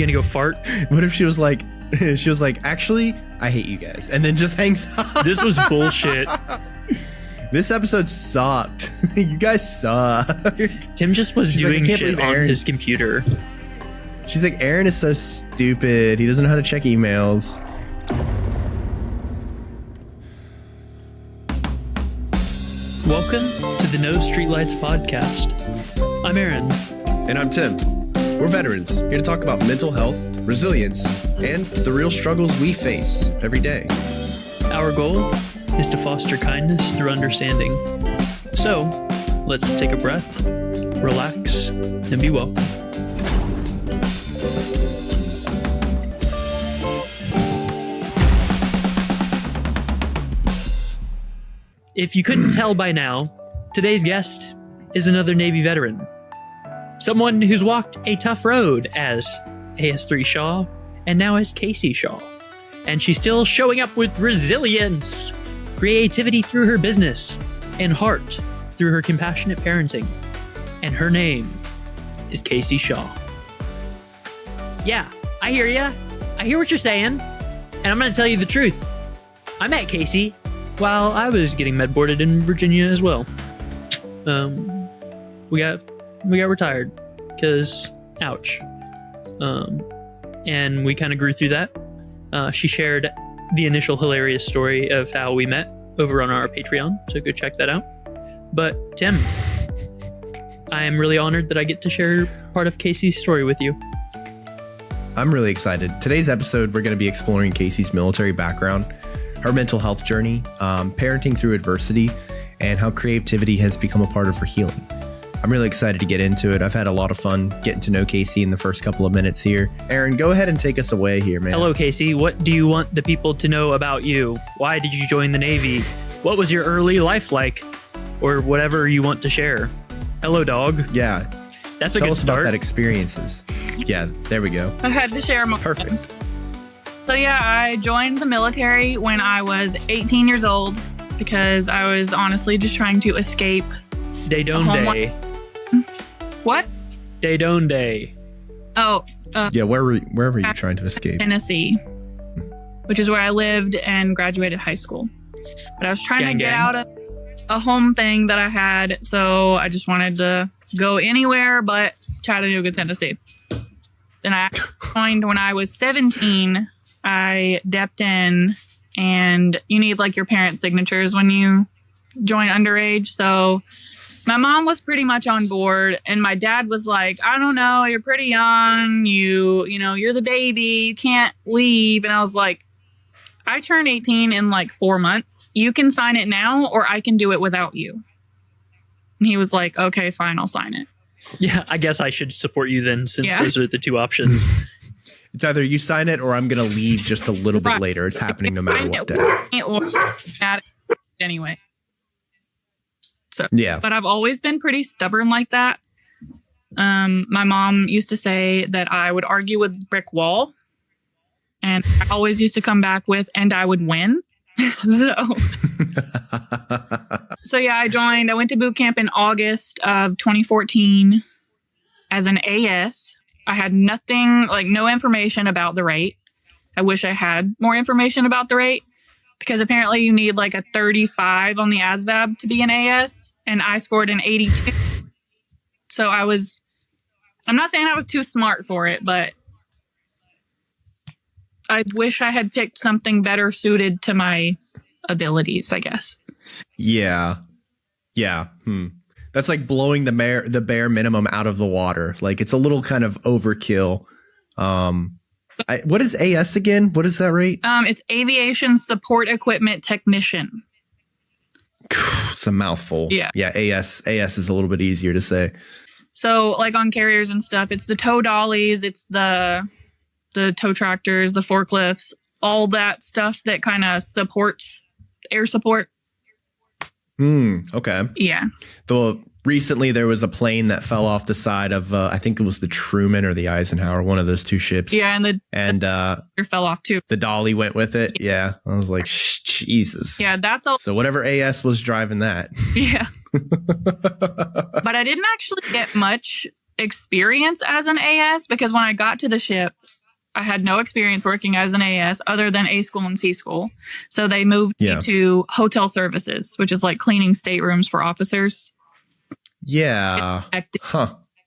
You gonna go fart? What if she was like, actually, I hate you guys, and then just hangs up? This was bullshit. This episode sucked. You guys suck. Tim just was doing shit on his computer. She's like, Aaron is so stupid. He doesn't know how to check emails. Welcome to the No Streetlights podcast. I'm Aaron. And I'm Tim. We're veterans, here to talk about mental health, resilience, and the real struggles we face every day. Our goal is to foster kindness through understanding. So, let's take a breath, relax, and be welcome. If you couldn't tell by now, today's guest is another Navy veteran. Someone who's walked a tough road as AS3 Shaw and now as Casey Shaw. And she's still showing up with resilience, creativity through her business, and heart through her compassionate parenting. And her name is Casey Shaw. Yeah, I hear ya. I hear what you're saying. And I'm going to tell you the truth. I met Casey while I was getting med-boarded in Virginia as well. We got retired because ouch. And we kind of grew through that. She shared the initial hilarious story of how we met over on our Patreon, so go check that out. But Tim, I am really honored that I get to share part of Casey's story with you. I'm really excited. Today's episode, we're going to be exploring Casey's military background, her mental health journey, parenting through adversity, and how creativity has become a part of her healing. I'm really excited to get into it. I've had a lot of fun getting to know Casey in the first couple of minutes here. Aaron, go ahead and take us away here, man. Hello, Casey. What do you want the people to know about you? Why did you join the Navy? What was your early life like? Or whatever you want to share. Hello, dog. Yeah. That's a good start. Tell us about that experiences. Yeah, there we go. I had to share my Perfect. So yeah, I joined the military when I was 18 years old because I was honestly just trying to escape. Day Don Day. What? Day Don Day. Oh. Yeah, where were you trying to escape? Tennessee, which is where I lived and graduated high school. But I was trying to get out of a home thing that I had, so I just wanted to go anywhere but Chattanooga, Tennessee. Then I joined when I was 17. I depped in, and you need like your parents' signatures when you join underage. So my mom was pretty much on board, and my dad was like, I don't know, you're pretty young. You know, you're the baby. You can't leave. And I was like, I turn 18 in like 4 months. You can sign it now, or I can do it without you. And he was like, okay, fine, I'll sign it. Yeah, I guess I should support you then, since those are the two options. It's either you sign it or I'm going to leave just a little bit later. It's happening no matter what day. Anyway. So, yeah. But I've always been pretty stubborn like that. My mom used to say that I would argue with the brick wall. And I always used to come back with, and I would win. So yeah, I joined. I went to boot camp in August of 2014 as an AS. I had nothing, like no information about the rate. I wish I had more information about the rate because apparently you need like a 35 on the ASVAB to be an AS, and I scored an 82. So I'm not saying I was too smart for it, but I wish I had picked something better suited to my abilities, I guess. Yeah. That's like blowing the bare minimum out of the water. Like it's a little kind of overkill. What is AS again? What is that rate? It's Aviation Support Equipment Technician. It's a mouthful. Yeah. Yeah. AS is a little bit easier to say. So like on carriers and stuff, it's the tow dollies, it's the tow tractors, the forklifts, all that stuff that kind of supports air support. Okay. Yeah. Recently there was a plane that fell off the side of, I think it was the Truman or the Eisenhower, one of those two ships. Yeah. And it fell off too. The dolly went with it. Yeah. I was like, Jesus. Yeah. That's all. So whatever AS was driving that. Yeah. But I didn't actually get much experience as an AS because when I got to the ship, I had no experience working as an AS other than A school and C school. So they moved me to hotel services, which is like cleaning staterooms for officers. Yeah.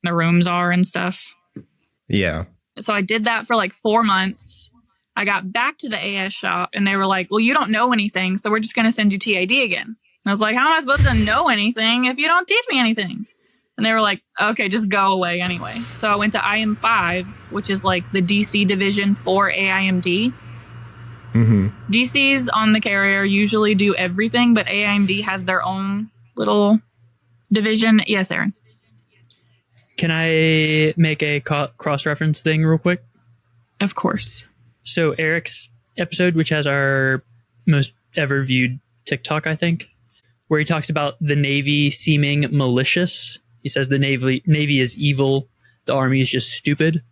The rooms are and stuff. Yeah. So I did that for like 4 months. I got back to the AS shop and they were like, well, you don't know anything, so we're just going to send you TAD again. And I was like, how am I supposed to know anything if you don't teach me anything? And they were like, okay, just go away anyway. So I went to IM5, which is like the DC division for AIMD. Mm-hmm. DCs on the carrier usually do everything, but AIMD has their own little division. Yes, Aaron. Can I make a cross-reference thing real quick? Of course. So Eric's episode, which has our most ever viewed TikTok, I think, where he talks about the Navy seeming malicious. He says the Navy is evil. The Army is just stupid.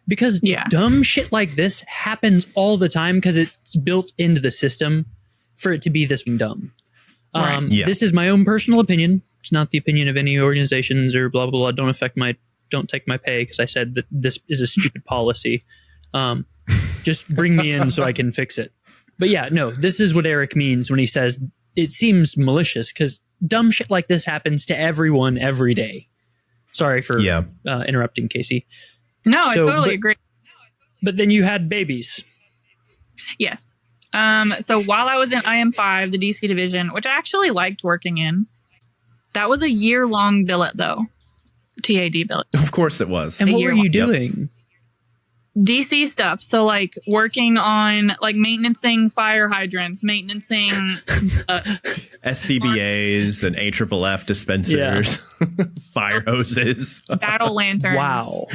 Because dumb shit like this happens all the time because it's built into the system for it to be this dumb. Right. This is my own personal opinion. It's not the opinion of any organizations or blah, blah, blah. Don't take my pay because I said that this is a stupid policy. Just bring me in so I can fix it. But yeah, no, this is what Eric means when he says it seems malicious because dumb shit like this happens to everyone every day. Sorry for interrupting, Casey. No, I totally agree. But then you had babies. Yes. So while I was in IM5, the DC division, which I actually liked working in, that was a year-long billet, though. TAD billet. Of course it was. And what were you doing? DC stuff. So like working on like maintenancing fire hydrants, maintenancing SCBAs and AFFF dispensers, fire hoses, battle lanterns. Wow.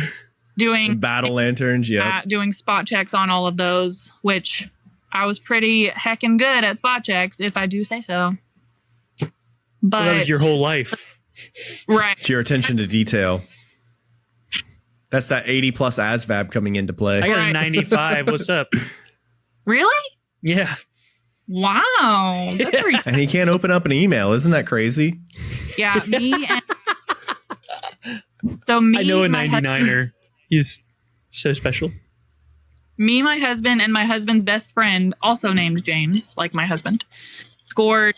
Doing battle lanterns. Doing spot checks on all of those, which I was pretty heckin' good at spot checks, if I do say so. But that was your whole life. Right. It's your attention to detail. That's that 80 plus ASVAB coming into play. I got a 95. What's up? Really? Yeah. Wow. That's and he can't open up an email. Isn't that crazy? Yeah. I know a 99er. He's so special. Me, my husband, and my husband's best friend, also named James, like my husband, scored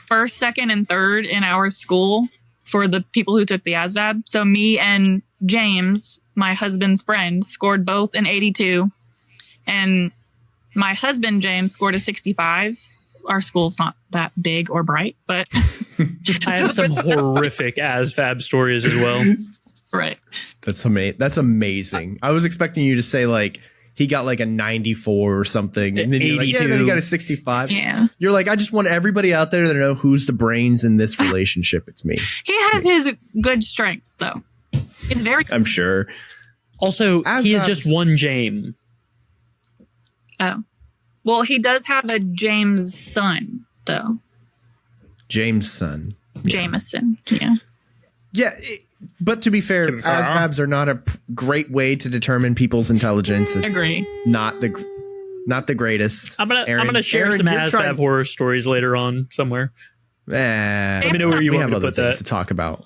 first, second, and third in our school for the people who took the ASVAB. So me and James, my husband's friend, scored both an 82. And my husband, James, scored a 65. Our school's not that big or bright, but... I have some horrific ASVAB stories as well. Right. That's amazing. I was expecting you to say, like, he got like a 94 or something. And then you're like, then he got a 65. Yeah. You're like, I just want everybody out there to know who's the brains in this relationship. It's me. He has his good strengths, though. It's very... I'm sure. Also, he is just one James. Oh. Well, he does have a James son, though. James' son. Jameson, yeah. Yeah, but to be fair, ASVABs are not a great way to determine people's intelligence. It's agree. Not the greatest. I'm gonna share some ASVAB horror stories later on somewhere. Let me know where you want me to put that. To talk about.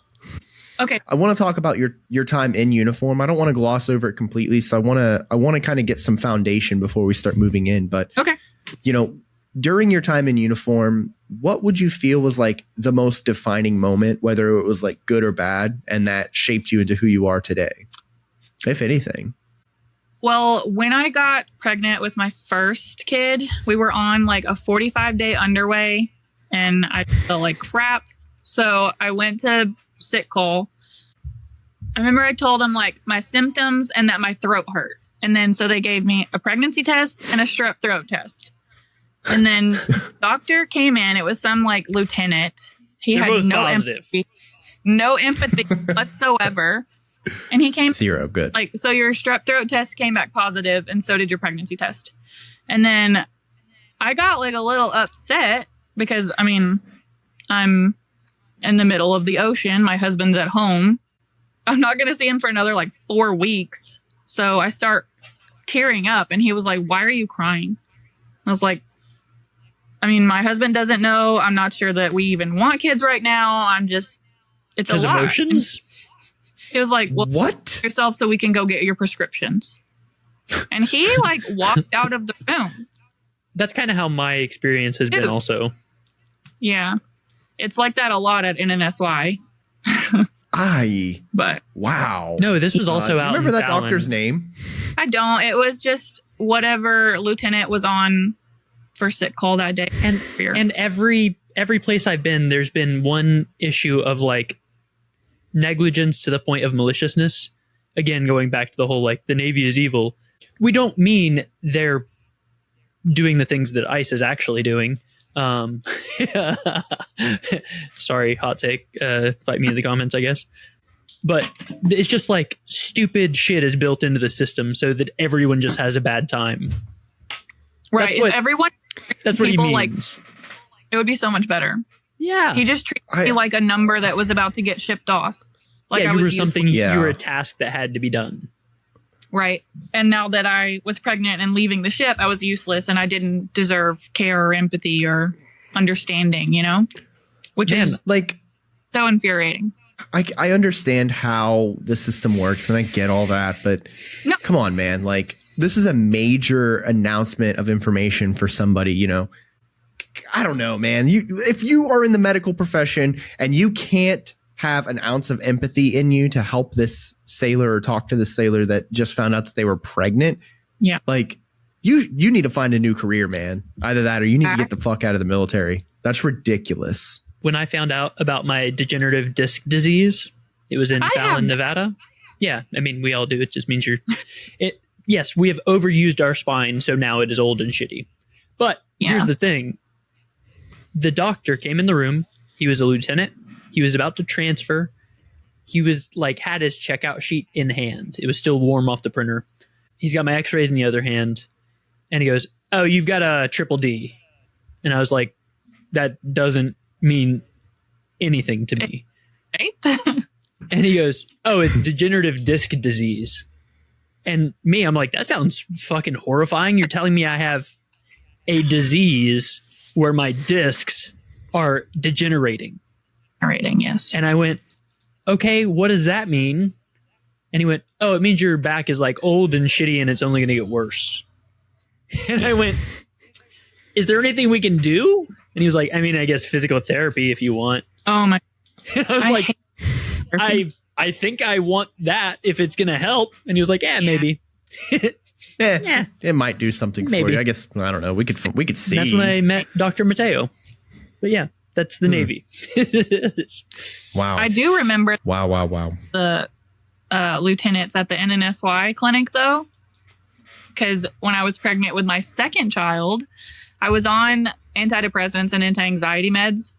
Okay. I want to talk about your time in uniform. I don't want to gloss over it completely, so I want to kind of get some foundation before we start moving in. But okay, during your time in uniform, what would you feel was like the most defining moment, whether it was like good or bad, and that shaped you into who you are today, if anything? Well, when I got pregnant with my first kid, we were on like a 45-day underway, and I felt like crap. So I went to sick call. I remember I told them like my symptoms and that my throat hurt. And then so they gave me a pregnancy test and a strep throat test. And then doctor came in. It was some like lieutenant. He had no empathy whatsoever. And he came zero. Good. Like, so your strep throat test came back positive, and so did your pregnancy test. And then I got like a little upset because I'm in the middle of the ocean. My husband's at home. I'm not going to see him for another like 4 weeks. So I start tearing up, and he was like, "Why are you crying?" I was like, my husband doesn't know. I'm not sure that we even want kids right now. It's a lot. Emotions? He was like, well, What? yourself so we can go get your prescriptions. And he like walked out of the room. That's kind of how my experience has been also. Yeah. It's like that a lot at NNSY. But wow. No, this was also do you out. Remember that Fallon. doctor's name? I don't. It was just whatever lieutenant was on for sick call that day. And every place I've been, there's been one issue of like negligence to the point of maliciousness. Again, going back to the whole like the Navy is evil. We don't mean they're doing the things that ICE is actually doing. Sorry, hot take. Fight me in the comments, I guess. But it's just like stupid shit is built into the system so that everyone just has a bad time. Right. If everyone. That's what he means. Like, it would be so much better. Yeah. He just treated me like a number that was about to get shipped off. Like yeah, I was you were a task that had to be done. Right. And now that I was pregnant and leaving the ship, I was useless and I didn't deserve care or empathy or understanding, you know? Which is like so infuriating. I understand how the system works and I get all that, but come on, man. Like, this is a major announcement of information for somebody, you know. I don't know, man. If you are in the medical profession and you can't have an ounce of empathy in you to help this sailor or talk to the sailor that just found out that they were pregnant, like you need to find a new career, man. Either that or you need to get the fuck out of the military. That's ridiculous. When I found out about my degenerative disc disease, it was in Fallon, Nevada. Yeah, I mean, we all do. It just means yes, we have overused our spine, so now it is old and shitty. But here's the thing. The doctor came in the room. He was a lieutenant. He was about to transfer. He was like, had his checkout sheet in hand. It was still warm off the printer. He's got my x-rays in the other hand. And he goes, oh, you've got a triple D. And I was like, that doesn't mean anything to me. Right? And he goes, oh, it's degenerative disc disease. And me, I'm like, that sounds fucking horrifying. You're telling me I have a disease where my discs are degenerating. Yes. And I went, okay, what does that mean? And he went, oh, it means your back is like old and shitty and it's only going to get worse. And I went, is there anything we can do? And he was like, I mean, I guess physical therapy if you want. Oh my. And I was like, I think I want that if it's going to help. And he was like, maybe. It might do something for you. I guess, I don't know. We could see. And that's when I met Dr. Mateo. But yeah, that's the Navy. Wow. I do remember. Wow. The lieutenants at the NNSY clinic, though. Because when I was pregnant with my second child, I was on antidepressants and anti-anxiety meds,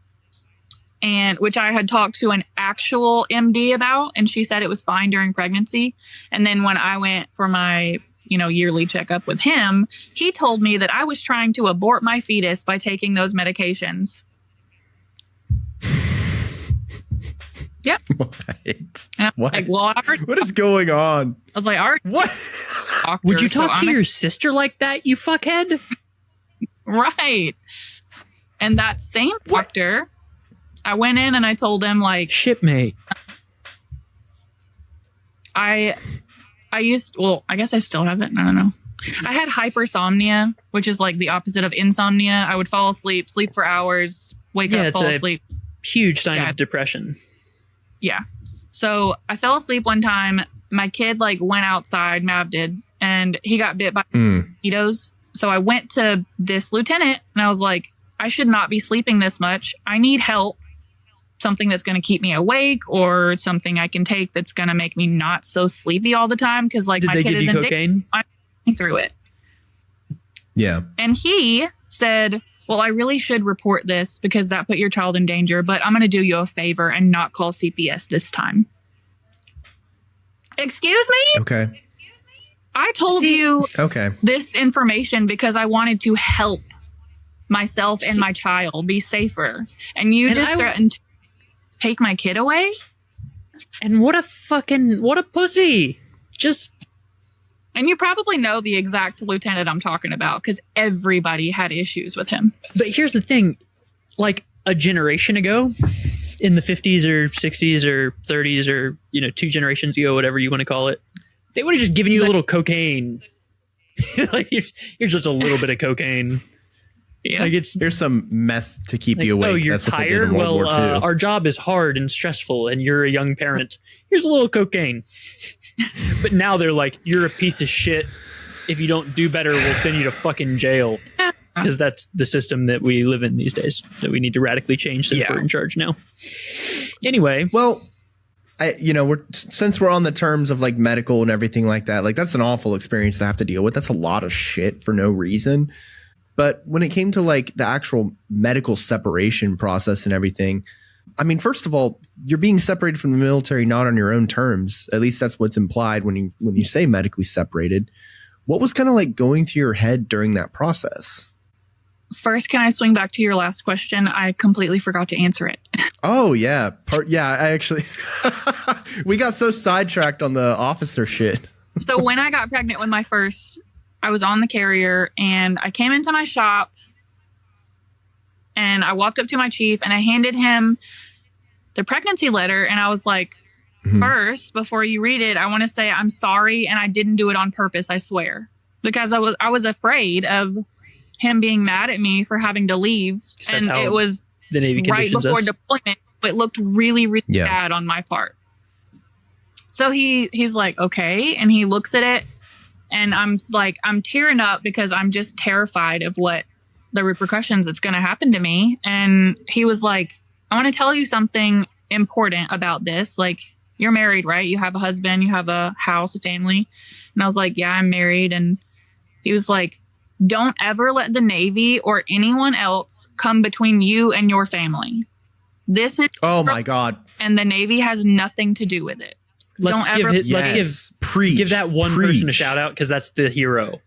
and which I had talked to an actual MD about, and she said it was fine during pregnancy. And then when I went for my, yearly checkup with him, he told me that I was trying to abort my fetus by taking those medications. Yep. What? Like, well, what is going on? I was like, all right. What? Doctor, would you talk to your sister like that, you fuckhead? Right. And that same doctor, I went in and I told him, like, shipmate. I guess I still have it. I don't know. I had hypersomnia, which is like the opposite of insomnia. I would fall asleep, sleep for hours, wake up, fall asleep. Huge sign of depression. Yeah. So I fell asleep one time. My kid went outside, Mav did, and he got bit by mosquitoes. So I went to this lieutenant and I was like, I should not be sleeping this much. I need help. Something that's going to keep me awake or something I can take that's going to make me not so sleepy all the time. Because my kid is in cocaine? I'm through it. Yeah. And he said, well, I really should report this because that put your child in danger, but I'm going to do you a favor and not call CPS this time. Excuse me? Okay. I told you this information because I wanted to help myself and my child be safer. And you just threatened to take my kid away? And what a pussy. And you probably know the exact lieutenant I'm talking about because everybody had issues with him. But here's the thing. Like a generation ago, in the 50s or 60s or 30s or, 2 generations ago, whatever you want to call it, they would have just given you a little cocaine. Like, here's just a little bit of cocaine. Yeah. Like Here's some meth to keep you awake. Oh, you're That's what they did tired? in World Well, War II. our job is hard and stressful, and you're a young parent. Here's a little cocaine. But now they're like, you're a piece of shit. If you don't do better, we'll send you to fucking jail. Because that's the system that we live in these days that we need to radically change since we're in charge now. Anyway. Well, since we're on the terms of like medical and everything like that, like that's an awful experience to have to deal with. That's a lot of shit for no reason. But when it came to like the actual medical separation process and everything, I mean, first of all, you're being separated from the military not on your own terms. At least that's what's implied when you say medically separated. What was kind of like going through your head during that process? First, can I swing back to your last question? I completely forgot to answer it. Oh, yeah. I actually we got so sidetracked on the officer shit. So when I got pregnant with my first, I was on the carrier and I came into my shop and I walked up to my chief and I handed him the pregnancy letter. And I was like, first, before you read it, I want to say I'm sorry. And I didn't do it on purpose. I swear, because I was afraid of him being mad at me for having to leave. And it was the Navy right before deployment. It looked really, really bad on my part. So he's like, okay. And he looks at it and I'm tearing up because I'm just terrified of what the repercussions that's going to happen to me. And he was like, I want to tell you something important about this. Like, you're married, right? You have a husband, you have a house, a family. And I was like, yeah, I'm married. And he was like, don't ever let the Navy or anyone else come between you and your family. This is my God. And the Navy has nothing to do with it. Let's give that one person a shout out because that's the hero.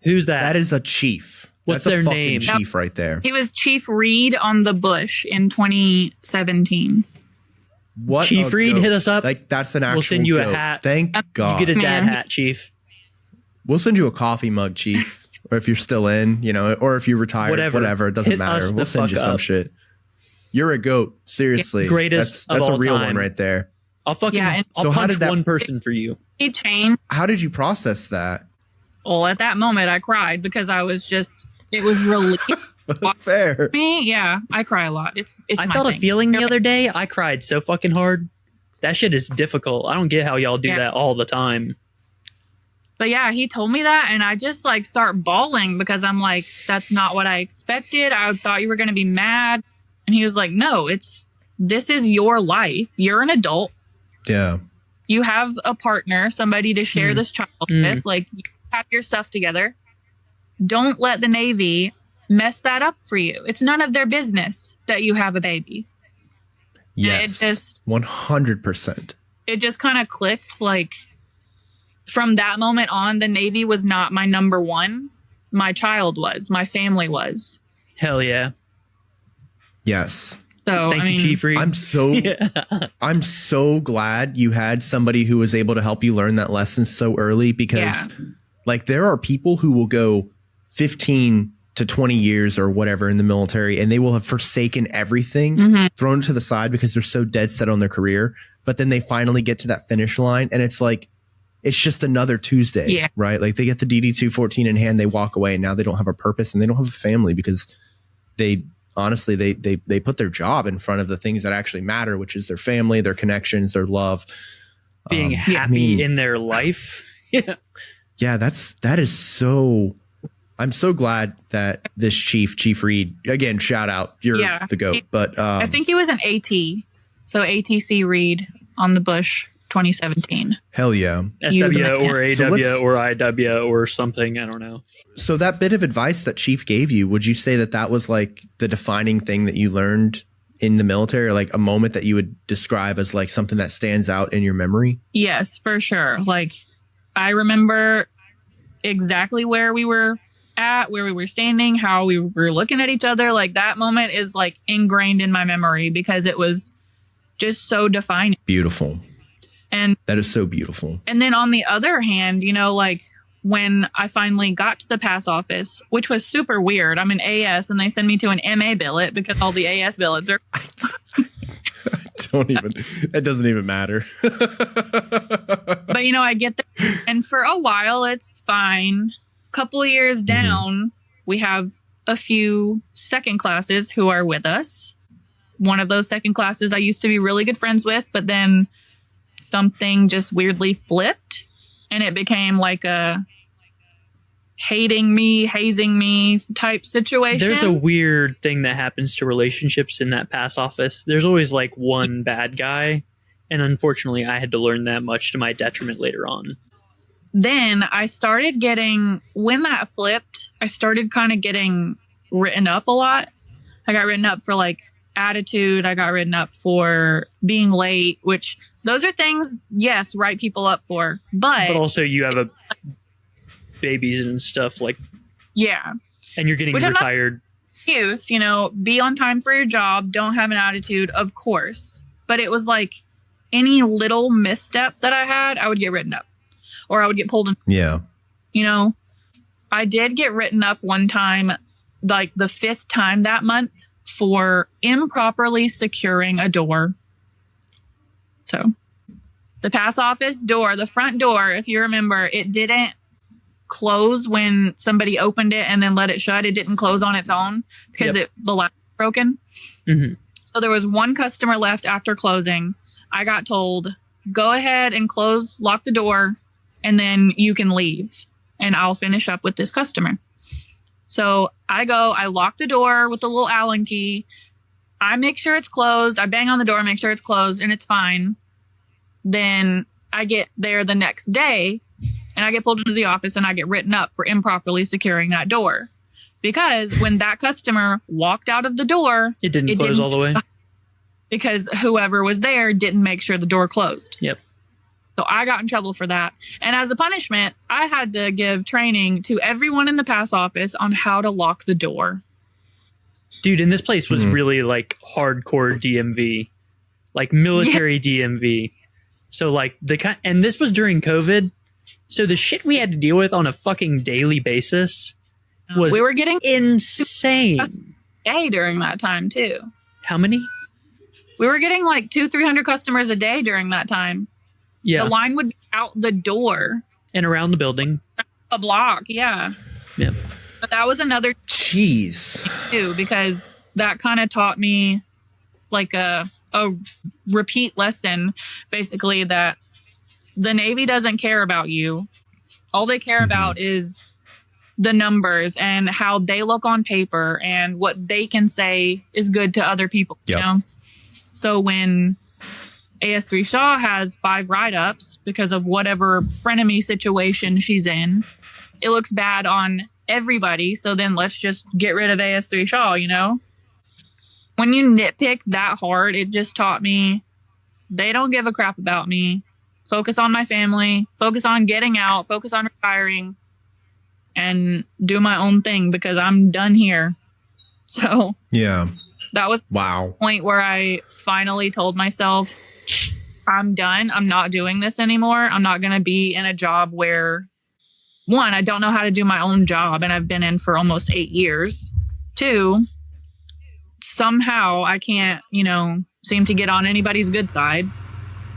Who's that? That is a chief. What's that's their a fucking name? Chief right there. He was Chief Reed on the Bush in 2017. What? Chief Reed, hit us up. Like, that's an actual We'll send you goat. a hat. Thank God. You get a dad hat, Chief. We'll send you a coffee mug, Chief. Or if you're still in, or if you retired, whatever, it doesn't Hit matter. We'll send you some shit. You're a goat. Seriously. Greatest that's of all a real time. one right there. I'll punch one person for you. He changed. How did you process that? Well, at that moment, I cried because it was relief. Fair. Me, yeah, I cry a lot. It's I felt a feeling the other day. I cried so fucking hard. That shit is difficult. I don't get how y'all do that all the time. But yeah, he told me that and I just like start bawling because I'm like, that's not what I expected. I thought you were going to be mad. And he was like, no, this is your life. You're an adult. Yeah. You have a partner, somebody to share this child with. Like, you have your stuff together. Don't let the Navy mess that up for you. It's none of their business that you have a baby. Yes. And it just 100%. It just kind of clicked. Like, from that moment on, the Navy was not my number one. My child was. My family was. Hell yeah. Yes. So, Thank you, Chief Reed. I'm so glad you had somebody who was able to help you learn that lesson so early because like there are people who will go 15 to 20 years or whatever in the military and they will have forsaken everything, thrown to the side because they're so dead set on their career. But then they finally get to that finish line and it's like, it's just another Tuesday, right? Like they get the DD-214 in hand, they walk away and now they don't have a purpose and they don't have a family because they honestly, they put their job in front of the things that actually matter, which is their family, their connections, their love. Being happy in their life. Yeah, that is so... I'm so glad that this Chief Reed, again, shout out, you're the GOAT. But I think he was an AT. So ATC Reed on the Bush 2017. Hell yeah. SW or AW or IW or something. I don't know. So that bit of advice that Chief gave you, would you say that that was like the defining thing that you learned in the military, or like a moment that you would describe as like something that stands out in your memory? Yes, for sure. Like I remember exactly where we were at, where we were standing, how we were looking at each other. Like that moment is like ingrained in my memory because it was just so defining. Beautiful. And that is so beautiful. And then on the other hand, you know, like when I finally got to the pass office, which was super weird. I'm an AS and they send me to an MA billet because all the AS billets are. Don't even. It doesn't even matter. But I get that. And for a while, it's fine. Couple of years down, we have a few second classes who are with us. One of those second classes I used to be really good friends with, but then something just weirdly flipped and it became like a hating me, hazing me type situation. There's a weird thing that happens to relationships in that pass office. There's always like one bad guy. And unfortunately, I had to learn that much to my detriment later on. Then I started getting, when that flipped, I started kind of getting written up a lot. I got written up for like attitude. I got written up for being late, which those are things, yes, write people up for. But also you have babies and stuff like. Yeah. And you're getting retired. Excuse, be on time for your job. Don't have an attitude, of course. But it was like any little misstep that I had, I would get written up. Or I would get pulled in. Yeah. I did get written up one time, like the 5th time that month, for improperly securing a door. So the pass office door, the front door, if you remember, it didn't close when somebody opened it and then let it shut. It didn't close on its own because the latch was broken. Mm-hmm. So there was one customer left after closing. I got told, go ahead and lock the door, and then you can leave and I'll finish up with this customer. So I lock the door with the little Allen key. I make sure it's closed. I bang on the door, make sure it's closed, and it's fine. Then I get there the next day and I get pulled into the office and I get written up for improperly securing that door. Because when that customer walked out of the door, it didn't close all the way. Because whoever was there didn't make sure the door closed. Yep. So I got in trouble for that. And as a punishment, I had to give training to everyone in the pass office on how to lock the door. Dude, and this place was really like hardcore DMV, like military DMV. So like and this was during COVID. So the shit we had to deal with on a fucking daily basis was we were getting insane. A during that time too. How many? We were getting like 200-300 customers a day during that time. Yeah. The line would be out the door. And around the building. A block, yeah. Yeah. But that was another Jeez. too, because that kind of taught me like a repeat lesson, basically, that the Navy doesn't care about you. All they care about is the numbers and how they look on paper and what they can say is good to other people. Yep. So when AS3 Shaw has 5 write-ups because of whatever frenemy situation she's in, it looks bad on everybody. So then let's just get rid of AS3 Shaw, When you nitpick that hard, it just taught me they don't give a crap about me. Focus on my family, focus on getting out, focus on retiring, and do my own thing because I'm done here. So yeah, that was the point where I finally told myself, I'm done. I'm not doing this anymore. I'm not going to be in a job where, 1, I don't know how to do my own job, and I've been in for almost 8 years. 2, somehow I can't, seem to get on anybody's good side.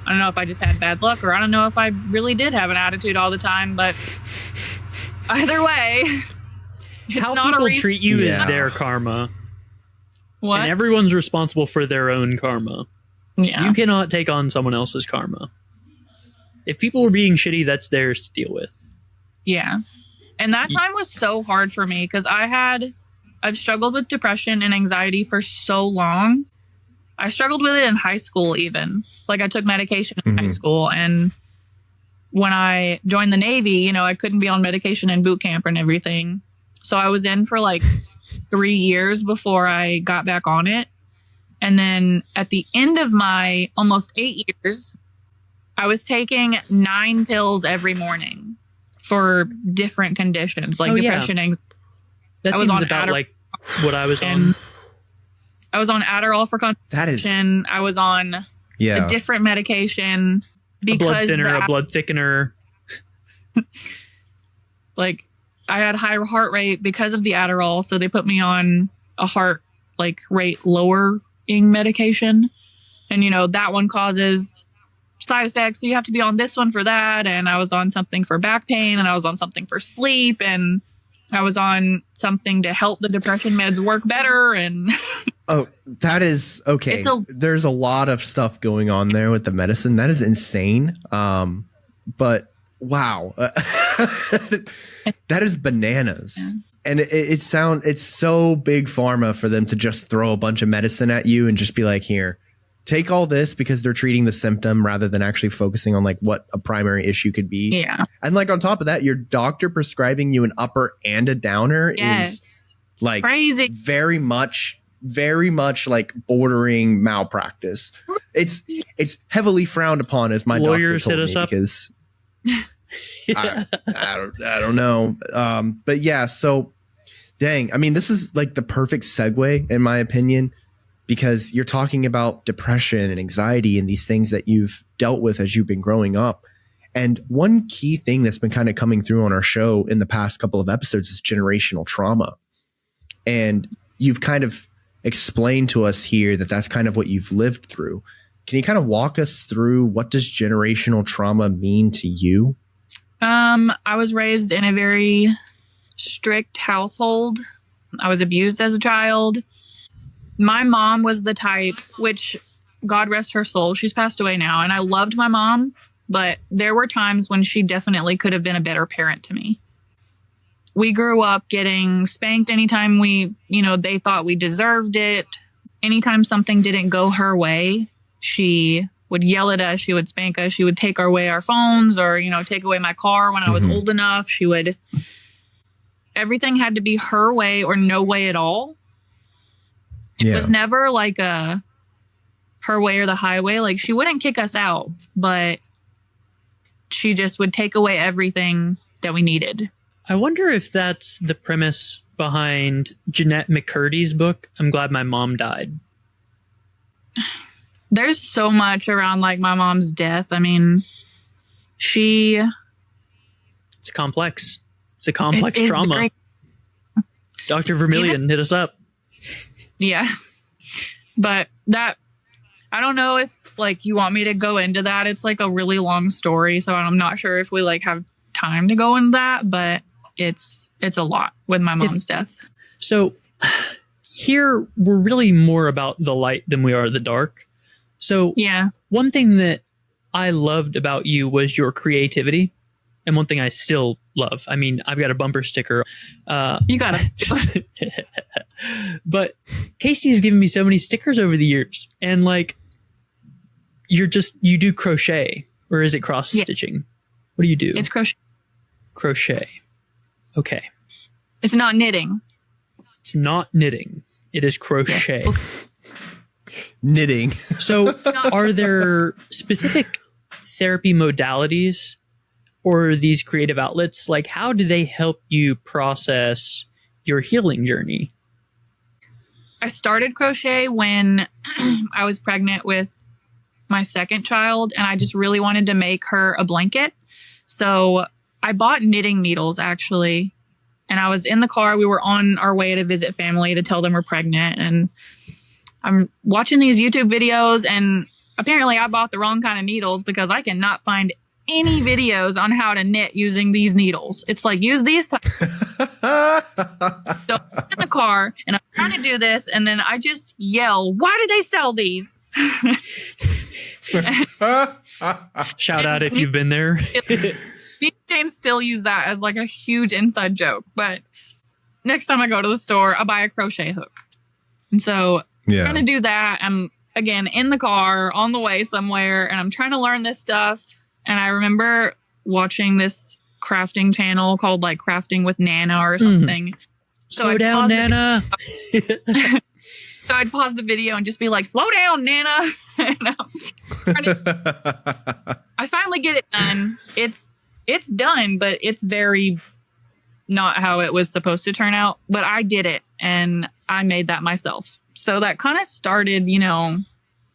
I don't know if I just had bad luck, or I don't know if I really did have an attitude all the time, but either way, how people treat you is their karma. What? And everyone's responsible for their own karma. Yeah. You cannot take on someone else's karma. If people were being shitty, that's theirs to deal with. Yeah. And that time was so hard for me because I've struggled with depression and anxiety for so long. I struggled with it in high school even. Like I took medication in high school, and when I joined the Navy, I couldn't be on medication in boot camp and everything. So I was in for like 3 years before I got back on it. And then at the end of my almost 8 years, I was taking 9 pills every morning for different conditions, like depression, anxiety. That seems about like what I was on. I was on Adderall for concentration. I was on a different medication because a blood thinner, a blood thickener. Like I had high heart rate because of the Adderall, so they put me on a heart rate lowering medication. And, that one causes side effects. So you have to be on this one for that. And I was on something for back pain, and I was on something for sleep, and I was on something to help the depression meds work better. And oh, that is okay. There's a lot of stuff going on there with the medicine. That is insane. But wow, that is bananas. Yeah. And it's so big pharma for them to just throw a bunch of medicine at you and just be like, here, take all this, because they're treating the symptom rather than actually focusing on like what a primary issue could be. Yeah. And like on top of that, your doctor prescribing you an upper and a downer is like crazy. Very much like bordering malpractice. It's heavily frowned upon, as my lawyers doctor told hit us me, up because I don't know. But yeah, so dang, I mean, this is like the perfect segue in my opinion, because you're talking about depression and anxiety and these things that you've dealt with as you've been growing up. And one key thing that's been kind of coming through on our show in the past couple of episodes is generational trauma. And you've kind of explained to us here that that's kind of what you've lived through. Can you kind of walk us through, what does generational trauma mean to you? I was raised in a very strict household. I was abused as a child. My mom was the type, which God rest her soul, she's passed away now, and I loved my mom, but there were times when she definitely could have been a better parent to me. We grew up getting spanked anytime they thought we deserved it. Anytime something didn't go her way, she would yell at us. She would spank us. She would take away our phones, or, take away my car when I was old enough. Everything had to be her way or no way at all. It was never like her way or the highway. Like, she wouldn't kick us out, but she just would take away everything that we needed. I wonder if that's the premise behind Jeanette McCurdy's book, I'm Glad My Mom Died. There's so much around like my mom's death. I mean, it's complex. It's a complex trauma. Dr. Vermillion, hit us up. Yeah. But I don't know if like you want me to go into that. It's like a really long story, so I'm not sure if we like have time to go into that, but it's a lot with my mom's death. So here we're really more about the light than we are the dark. So yeah, one thing that I loved about you was your creativity, and one thing I still love. I mean, I've got a bumper sticker. You got it. But Casey has given me so many stickers over the years, and like, you do crochet, or is it cross stitching? Yeah. What do you do? It's crochet. Crochet. Okay. It's not knitting. It's not knitting. It is crochet. Yeah. Knitting. So are there specific therapy modalities or these creative outlets? Like, how do they help you process your healing journey? I started crochet when I was pregnant with my second child, and I just really wanted to make her a blanket. So I bought knitting needles, actually, and I was in the car. We were on our way to visit family to tell them we're pregnant, and I'm watching these YouTube videos, and apparently I bought the wrong kind of needles because I cannot find any videos on how to knit using these needles. It's like, use these types. So I'm in the car and I'm trying to do this, and then I just yell, "Why do they sell these?" Shout out if you've been there. James still use that as like a huge inside joke, but next time I go to the store, I'll buy a crochet hook. And so I'm trying to do that. I'm again in the car on the way somewhere, and I'm trying to learn this stuff. And I remember watching this crafting channel called like Crafting with Nana or something. Slow down, Nana. So I'd pause the video and just be like, "Slow down, Nana." I finally get it done. It's done, but it's very not how it was supposed to turn out. But I did it, and I made that myself. So that kind of started,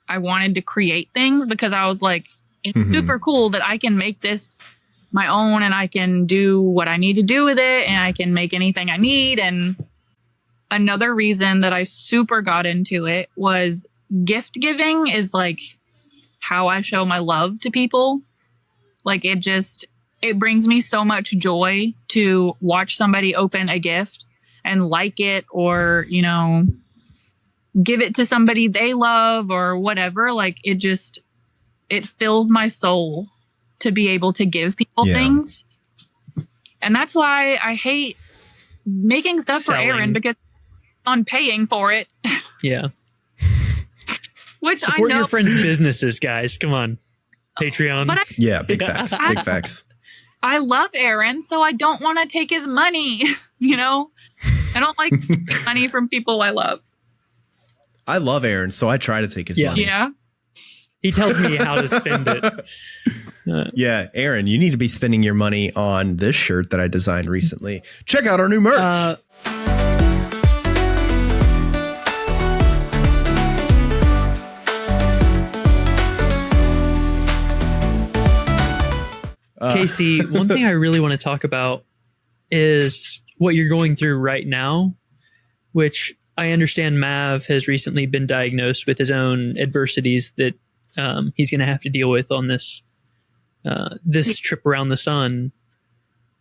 I wanted to create things because I was like, it's super cool that I can make this my own, and I can do what I need to do with it, and I can make anything I need. And another reason that I super got into it was gift giving is like how I show my love to people. Like it brings me so much joy to watch somebody open a gift and like it, or, you know, give it to somebody they love or whatever. Like it fills my soul to be able to give people things. And that's why I hate making stuff Selling. for Aaron, because I'm paying for it. Yeah. Which Support I know your friends' businesses, guys. Come on. Patreon. But Yeah, big facts. Big facts. I love Aaron, so I don't want to take his money. You know, I don't like taking money from people I love. I love Aaron, so I try to take his money. Yeah. He tells me how to spend it. Yeah, Aaron, you need to be spending your money on this shirt that I designed recently. Check out our new merch. Casey, one thing I really want to talk about is what you're going through right now, which I understand Mav has recently been diagnosed with his own adversities that he's going to have to deal with on this trip around the sun.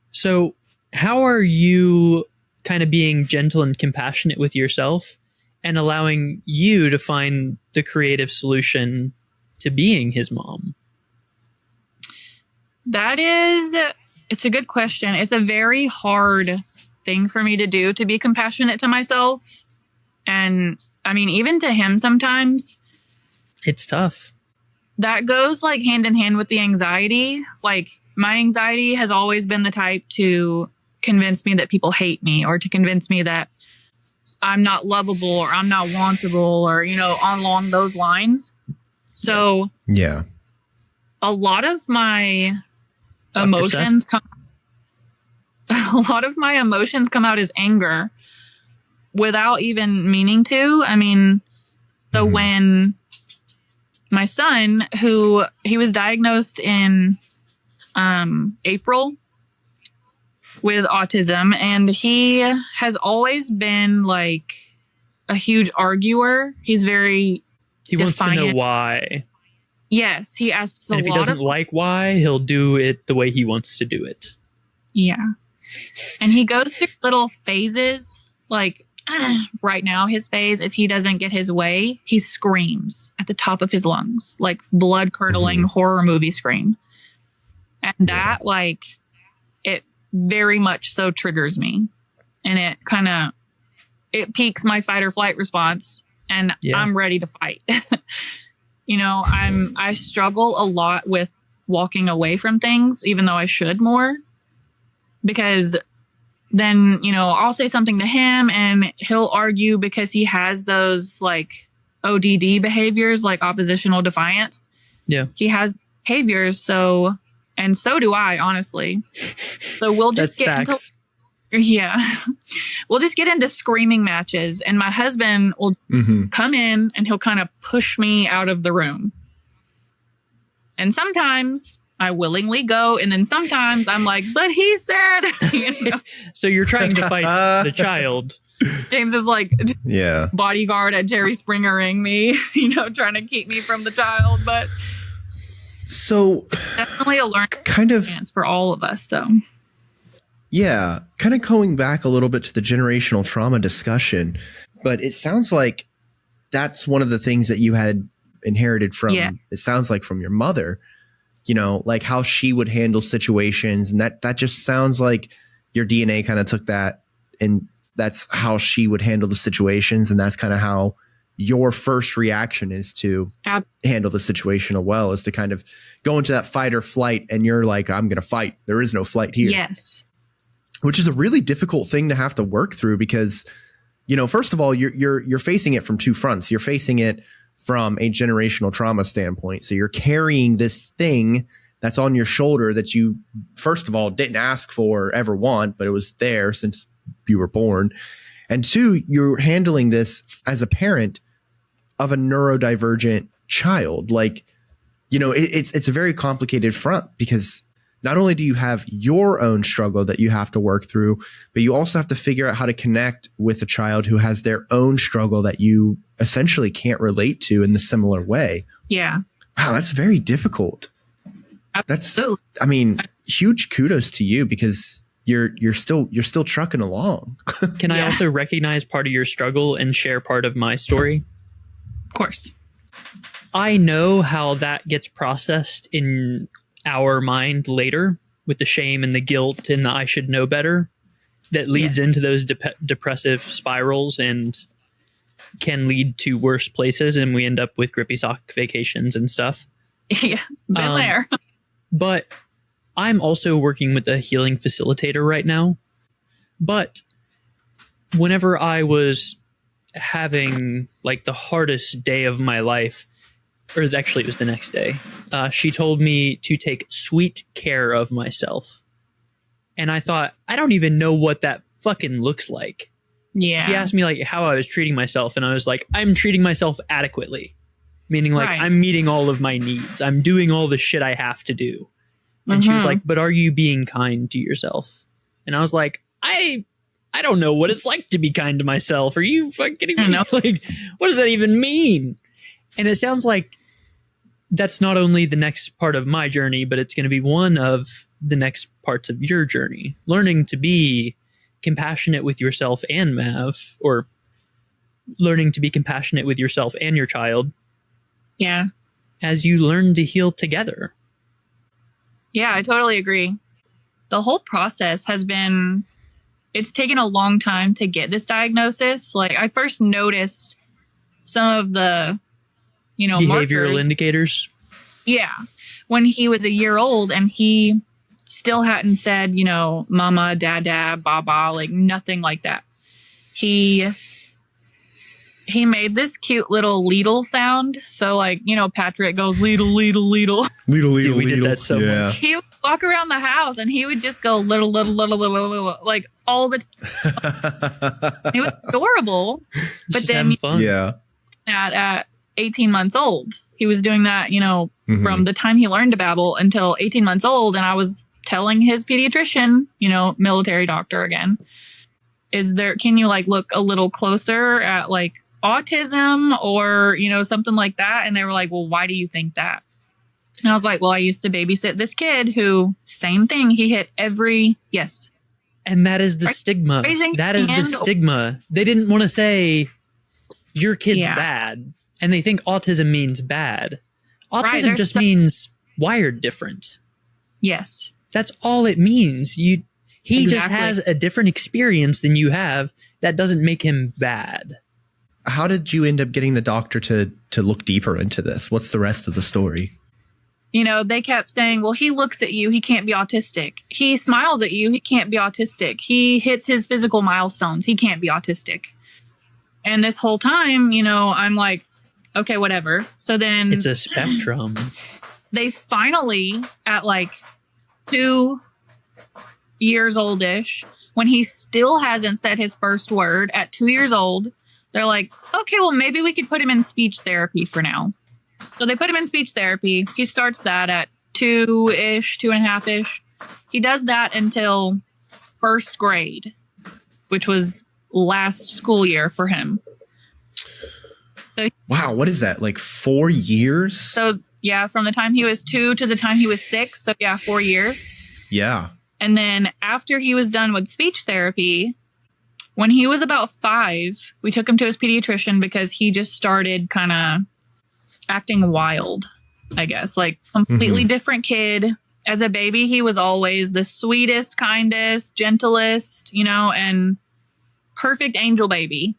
So how are you kind of being gentle and compassionate with yourself and allowing you to find the creative solution to being his mom? It's a good question. It's a very hard thing for me to do, to be compassionate to myself. And I mean, even to him sometimes. It's tough. That goes like hand in hand with the anxiety. Like my anxiety has always been the type to convince me that people hate me, or to convince me that I'm not lovable or I'm not wantable, or, you know, along those lines. So yeah, a lot of my emotions come out as anger without even meaning to. I mean, so when my son, who he was diagnosed in April with autism, and he has always been like a huge arguer. He's very He wants to know why. Yes, he asks a lot. And if he doesn't like why, he'll do it the way he wants to do it. Yeah. And he goes through little phases. Like right now, his phase, if he doesn't get his way, he screams at the top of his lungs, like blood curdling horror movie scream. And that, like, it very much so triggers me. And it piques my fight or flight response. And I'm ready to fight. You know, I struggle a lot with walking away from things, even though I should more, because then, you know, I'll say something to him and he'll argue because he has those like ODD behaviors, like oppositional defiance. Yeah. He has behaviors. So do I, honestly. So we'll just we'll just get into screaming matches, and my husband will come in and he'll kind of push me out of the room. And sometimes I willingly go, and then sometimes I'm like, but he said, you know? So you're trying to fight the child. James is like, bodyguard at Jerry Springering me, you know, trying to keep me from the child. But so definitely a learning experience for all of us, though. Yeah, kind of going back a little bit to the generational trauma discussion, but it sounds like that's one of the things that you had inherited from, it sounds like, from your mother, you know, like how she would handle situations. And that just sounds like your DNA kind of took that, and that's how she would handle the situations. And that's kind of how your first reaction is to handle the situation well, is to kind of go into that fight or flight. And you're like, I'm going to fight. There is no flight here. Yes. Which is a really difficult thing to have to work through, because, you know, first of all, you're facing it from two fronts. You're facing it from a generational trauma standpoint. So you're carrying this thing that's on your shoulder that you, first of all, didn't ask for or ever want, but it was there since you were born. And two, you're handling this as a parent of a neurodivergent child. Like, you know, it's a very complicated front, because not only do you have your own struggle that you have to work through, but you also have to figure out how to connect with a child who has their own struggle that you essentially can't relate to in the similar way. Yeah. Wow, that's very difficult. Absolutely. I mean, huge kudos to you because you're still trucking along. Can I also recognize part of your struggle and share part of my story? Of course. I know how that gets processed in our mind later with the shame and the guilt and the I should know better that leads into those depressive spirals and can lead to worse places. And we end up with grippy sock vacations and stuff. Yeah, been there. But I'm also working with a healing facilitator right now. But whenever I was having like the hardest day of my life, or actually it was the next day, she told me to take sweet care of myself. And I thought, I don't even know what that fucking looks like. Yeah. She asked me like how I was treating myself, and I was like, I'm treating myself adequately. Meaning like I'm meeting all of my needs. I'm doing all the shit I have to do. And she was like, but are you being kind to yourself? And I was like, I don't know what it's like to be kind to myself. Are you fucking kidding me? Like, what does that even mean? And it sounds like that's not only the next part of my journey, but it's going to be one of the next parts of your journey. Learning to be compassionate with yourself and Mav, or learning to be compassionate with yourself and your child. Yeah. As you learn to heal together. Yeah, I totally agree. The whole process has been, it's taken a long time to get this diagnosis. Like, I first noticed some of the, behavioral markers. Indicators. Yeah. When he was a year old and he still hadn't said, mama, dada, baba, like nothing like that. He made this cute little leedle sound. So like, Patrick goes leedle, leedle, leedle. Leedle, leedle, Dude, we leedle. did that so much. He would walk around the house and he would just go little, little, little, little, little, like all the time. It was adorable. But Just then having fun. Yeah. at 18 months old, he was doing that, from the time he learned to babble until 18 months old. And I was telling his pediatrician, military doctor again, can you like look a little closer at like autism or, something like that? And they were like, well, why do you think that? And I was like, well, I used to babysit this kid who, same thing. He hit yes. And that is the stigma. That is the stigma. They didn't want to say your kid's bad. And they think autism means bad. Autism just means wired different. Yes. That's all it means. He just has a different experience than you have. That doesn't make him bad. How did you end up getting the doctor to look deeper into this? What's the rest of the story? They kept saying, well, he looks at you. He can't be autistic. He smiles at you. He can't be autistic. He hits his physical milestones. He can't be autistic. And this whole time, I'm like, okay, whatever. So then it's a spectrum. They finally, at like 2 years oldish, when he still hasn't said his first word at 2 years old, they're like, okay, well, maybe we could put him in speech therapy for now. So they put him in speech therapy. He starts that at 2-ish, 2.5-ish. He does that until first grade, which was last school year for him. So, wow, what is that? Like 4 years? So yeah, from the time he was 2 to the time he was 6. So yeah, 4 years. Yeah. And then after he was done with speech therapy, when he was about 5, we took him to his pediatrician because he just started kind of acting wild, I guess, like completely different kid. As a baby, he was always the sweetest, kindest, gentlest, and perfect angel baby.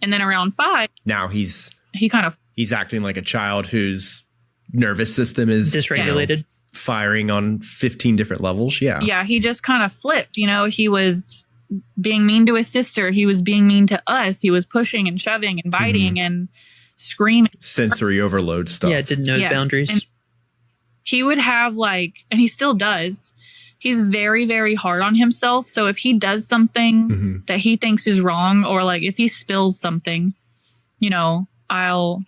And then around 5, now he's acting like a child whose nervous system is dysregulated, firing on 15 different levels. Yeah. Yeah. He just kind of flipped, he was being mean to his sister. He was being mean to us. He was pushing and shoving and biting and screaming. Sensory overload stuff. Yeah. Didn't know his boundaries. And he would have and he still does. He's very, very hard on himself. So if he does something that he thinks is wrong, or like if he spills something, I'll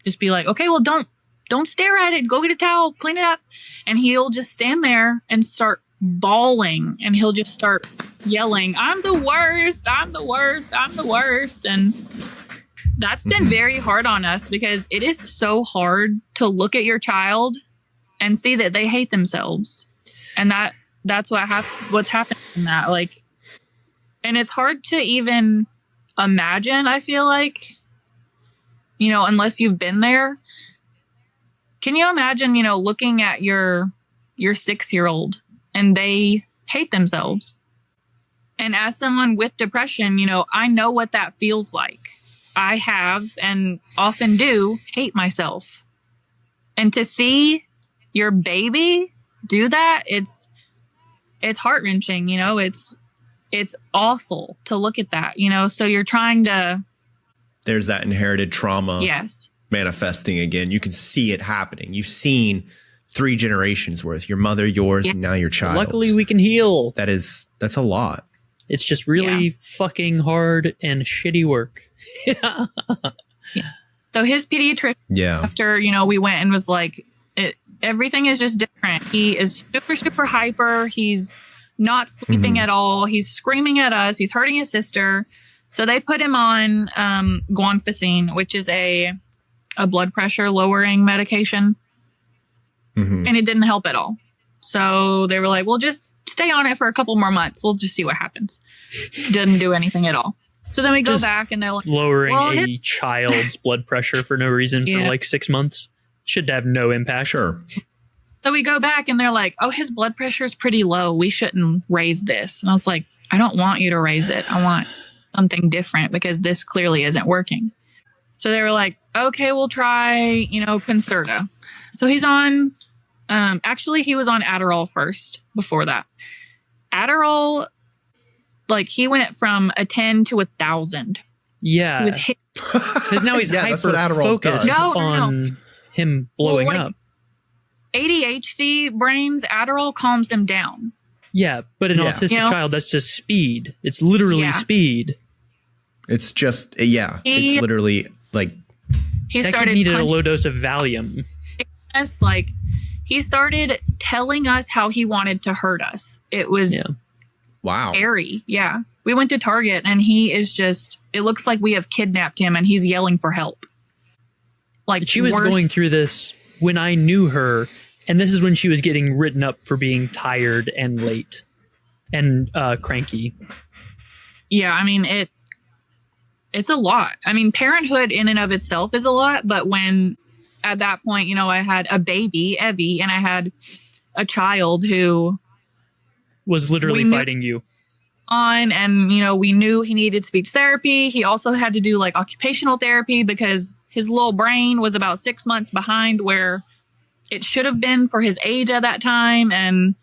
just be like, okay, well, don't don't stare at it. Go get a towel, clean it up. And he'll just stand there and start bawling, and he'll just start yelling, I'm the worst, I'm the worst, I'm the worst. And that's been very hard on us, because it is so hard to look at your child and see that they hate themselves. And that's what's happening in that. Like, and it's hard to even imagine, I feel like, you know, unless you've been there. Can you imagine, you know, looking at your 6-year-old and they hate themselves? And as someone with depression, you know, I know what that feels like. I have, and often do, hate myself. And to see your baby do that, it's heart-wrenching, you know, it's awful to look at that, you know. So you're trying to... There's that inherited trauma. Yes. Manifesting again. You can see it happening. You've seen 3 generations worth, your mother, yours, and now your child. Luckily we can heal. That's a lot. It's just really fucking hard and shitty work. Yeah. So his pediatrician, after, you know, we went and was like, everything is just different. He is super, super hyper. He's not sleeping at all. He's screaming at us. He's hurting his sister. So they put him on guanfacine, which is a blood pressure lowering medication. And it didn't help at all. So they were like, well, just stay on it for a couple more months. We'll just see what happens. Didn't do anything at all. So then we go back and they're like, lowering a child's blood pressure for no reason for like 6 months should have no impact. Sure. So we go back and they're like, oh, his blood pressure is pretty low. We shouldn't raise this. And I was like, I don't want you to raise it. I want something different, because this clearly isn't working. So they were like, okay, we'll try, you know, Concerta. So he's on, actually he was on Adderall first before that. Adderall, like, he went from a 10 to 1,000. Yeah. He was hit. Because now he's hyper focused on him blowing up. ADHD brains, Adderall calms them down. Yeah, but an autistic child, that's just speed. It's literally speed. It's just, it's literally like... He that started kid needed a low dose of Valium. Us, like, he started telling us how he wanted to hurt us. It was scary. Yeah. We went to Target and he is just, it looks like we have kidnapped him and he's yelling for help. Like, she was going through this when I knew her, and this is when she was getting written up for being tired and late and cranky. Yeah, I mean, it's a lot. I mean, parenthood in and of itself is a lot, but when at that point, you know, I had a baby, Evie, and I had a child who was literally fighting you on, and, you know, we knew he needed speech therapy. He also had to do like occupational therapy because his little brain was about 6 months behind where it should have been for his age at that time. And,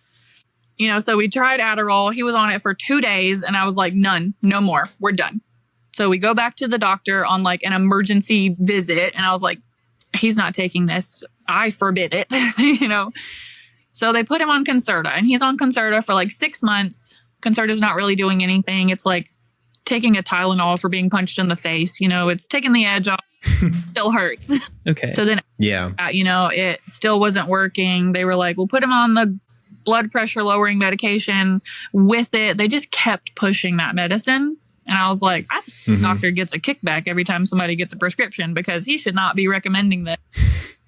you know, so we tried Adderall. He was on it for 2 days and I was like, no more. We're done. So we go back to the doctor on like an emergency visit. And I was like, he's not taking this. I forbid it, you know? So they put him on Concerta, and he's on Concerta for like 6 months. Concerta's not really doing anything. It's like taking a Tylenol for being punched in the face. You know, it's taking the edge off. Still hurts. Okay. So then, you know, it still wasn't working. They were like, we'll put him on the blood pressure lowering medication with it. They just kept pushing that medicine. And I was like, I think the doctor gets a kickback every time somebody gets a prescription, because he should not be recommending that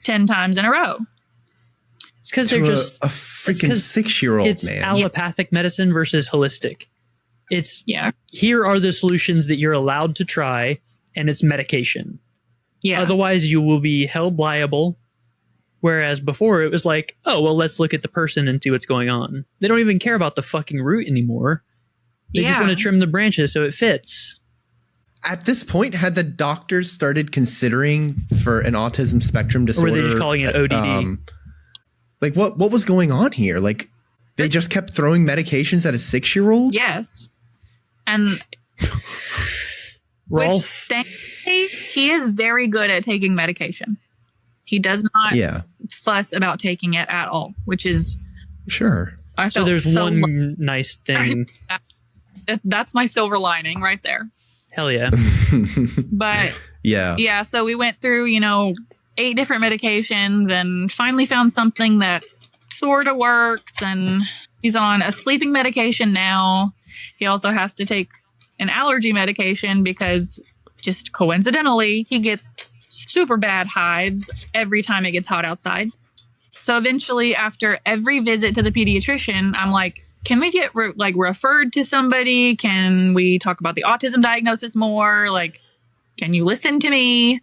10 times in a row. It's because they're just a freaking 6-year-old, it's man. allopathic medicine versus holistic. It's here are the solutions that you're allowed to try, and it's medication. Yeah. Otherwise, you will be held liable. Whereas before, it was like, oh, well, let's look at the person and see what's going on. They don't even care about the fucking root anymore. They just want to trim the branches so it fits. At this point, had the doctors started considering for an autism spectrum disorder? Or were they just calling it ODD? Like, what was going on here? Like, they just kept throwing medications at a 6-year-old? Yes. And Rolf, thankfully, he is very good at taking medication. He does not fuss about taking it at all, which is... Sure. So there's one nice thing. That's my silver lining right there. Hell yeah. But yeah, so we went through, you know, 8 different medications and finally found something that sort of works. And he's on a sleeping medication now. He also has to take an allergy medication because just coincidentally, he gets super bad hives every time it gets hot outside. So eventually, after every visit to the pediatrician, I'm like, can we get referred to somebody? Can we talk about the autism diagnosis more? Like, can you listen to me?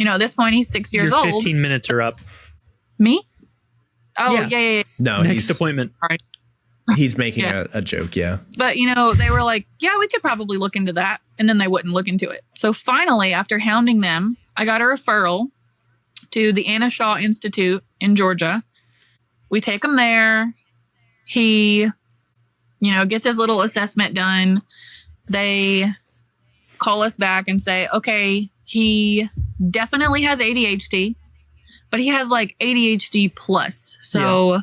At this point, he's 6 years Your old. 15 minutes are up. Me? Oh, yeah. No, Next appointment. All right. He's making a joke, yeah. But, they were like, yeah, we could probably look into that. And then they wouldn't look into it. So finally, after hounding them, I got a referral to the Anna Shaw Institute in Georgia. We take him there. He, gets his little assessment done. They call us back and say, okay, he definitely has ADHD, but he has like ADHD plus. So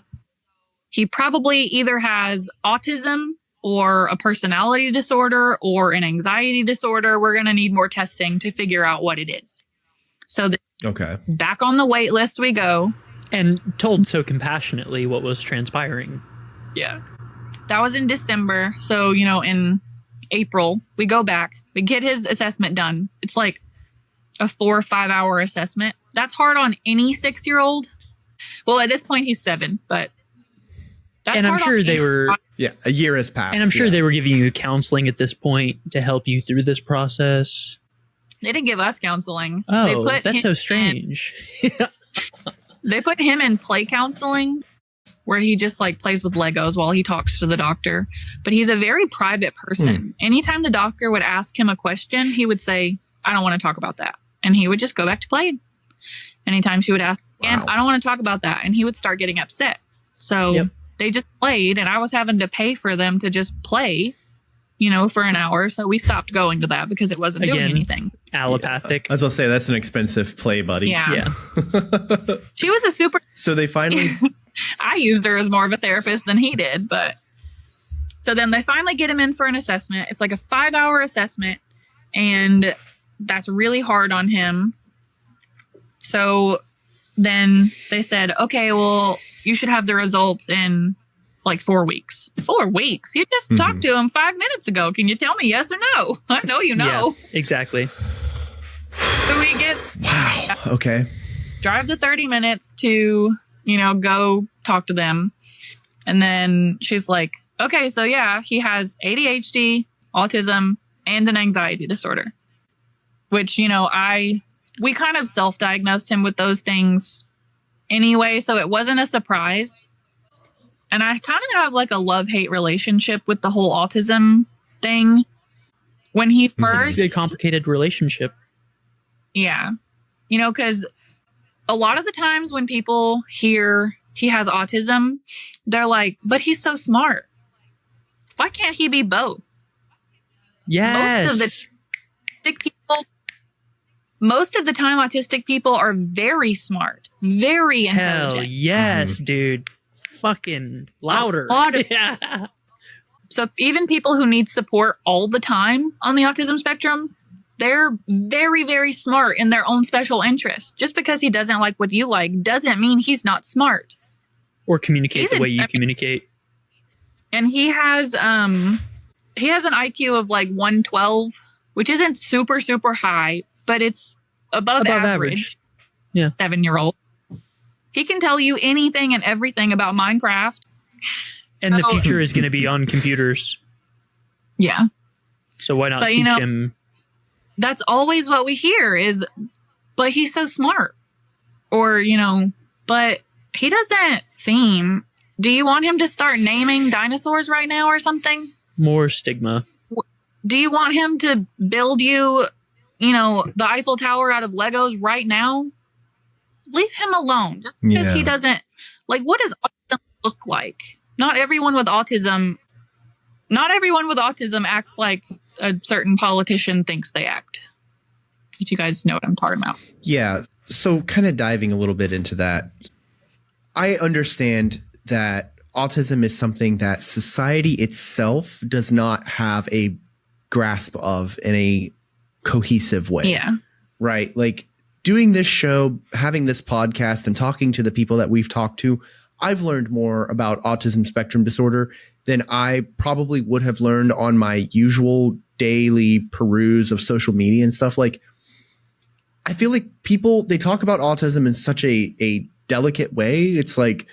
he probably either has autism or a personality disorder or an anxiety disorder. We're going to need more testing to figure out what it is. So back on the wait list we go. And told so compassionately what was transpiring. Yeah. That was in December. So, in April, we go back. We get his assessment done. It's like a 4 or 5 hour assessment. That's hard on any 6-year-old. Well, at this point, he's 7, but that's and I'm sure they were... Yeah, a year has passed. And I'm sure they were giving you counseling at this point to help you through this process. They didn't give us counseling. Oh, that's so strange. They put him in play counseling where he just plays with Legos while he talks to the doctor. But he's a very private person. Anytime the doctor would ask him a question, he would say, I don't want to talk about that. And he would just go back to playing. Anytime she would ask again, I don't want to talk about that. And he would start getting upset. So they just played, and I was having to pay for them to just play, for an hour. So we stopped going to that because it wasn't doing anything. Allopathic. I was going to say, that's an expensive play, buddy. Yeah. She was a super... So they finally... I used her as more of a therapist than he did, but... So then they finally get him in for an assessment. It's like a 5-hour assessment, and that's really hard on him. So then they said, okay, well, you should have the results in 4 weeks. 4 weeks? You just talked to him 5 minutes ago. Can you tell me yes or no? I know you know. Yeah, exactly. So we get... Wow. Okay. Drive the 30 minutes to, go talk to them. And then she's like, okay, so yeah, he has ADHD, autism, and an anxiety disorder. Which, we kind of self-diagnosed him with those things anyway, so it wasn't a surprise. And I kind of have a love-hate relationship with the whole autism thing. When he first... It's a complicated relationship. Yeah. Because a lot of the times when people hear he has autism, they're like, but he's so smart. Why can't he be both? Yes. Most of the time, autistic people are very smart, very intelligent. Hell yes, dude. Fucking louder. Yeah. So even people who need support all the time on the autism spectrum, they're very, very smart in their own special interest. Just because he doesn't like what you like doesn't mean he's not smart. Or communicate the way you communicate. And he has an IQ of 112, which isn't super, super high, but it's above average. Yeah. 7-year-old. He can tell you anything and everything about Minecraft. And the future is going to be on computers. Yeah. So why not teach him? That's always what we hear is, but he's so smart. Or, but he doesn't seem... Do you want him to start naming dinosaurs right now or something? More stigma. Do you want him to build you, the Eiffel Tower out of Legos right now? Leave him alone. Because he doesn't... what does autism look like? Not everyone with autism acts like a certain politician thinks they act. If you guys know what I'm talking about. Yeah. So kind of diving a little bit into that. I understand that autism is something that society itself does not have a grasp of in a cohesive way. Yeah. Right? doing this show, having this podcast, and talking to the people that we've talked to, I've learned more about autism spectrum disorder than I probably would have learned on my usual daily peruse of social media and stuff. Like, I feel like people, they talk about autism in such a delicate way. It's like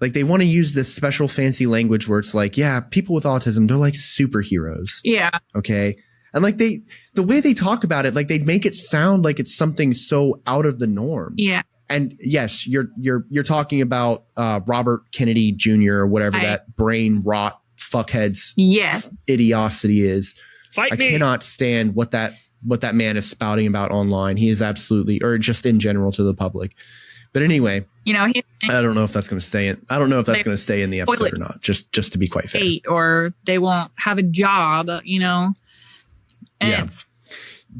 they want to use this special fancy language where it's like, yeah, people with autism, they're like superheroes. Yeah. Okay. And like the way they talk about it, like they make it sound like it's something so out of the norm. Yeah. And yes, you're talking about Robert Kennedy Jr. or whatever that brain rot fuckhead's idiocity is. I cannot stand what that man is spouting about online. He is absolutely, or just in general to the public. But anyway, I don't know if that's going to stay in. I don't know if that's going to stay in the episode or not. Just to be quite fair, or they won't have a job. And it's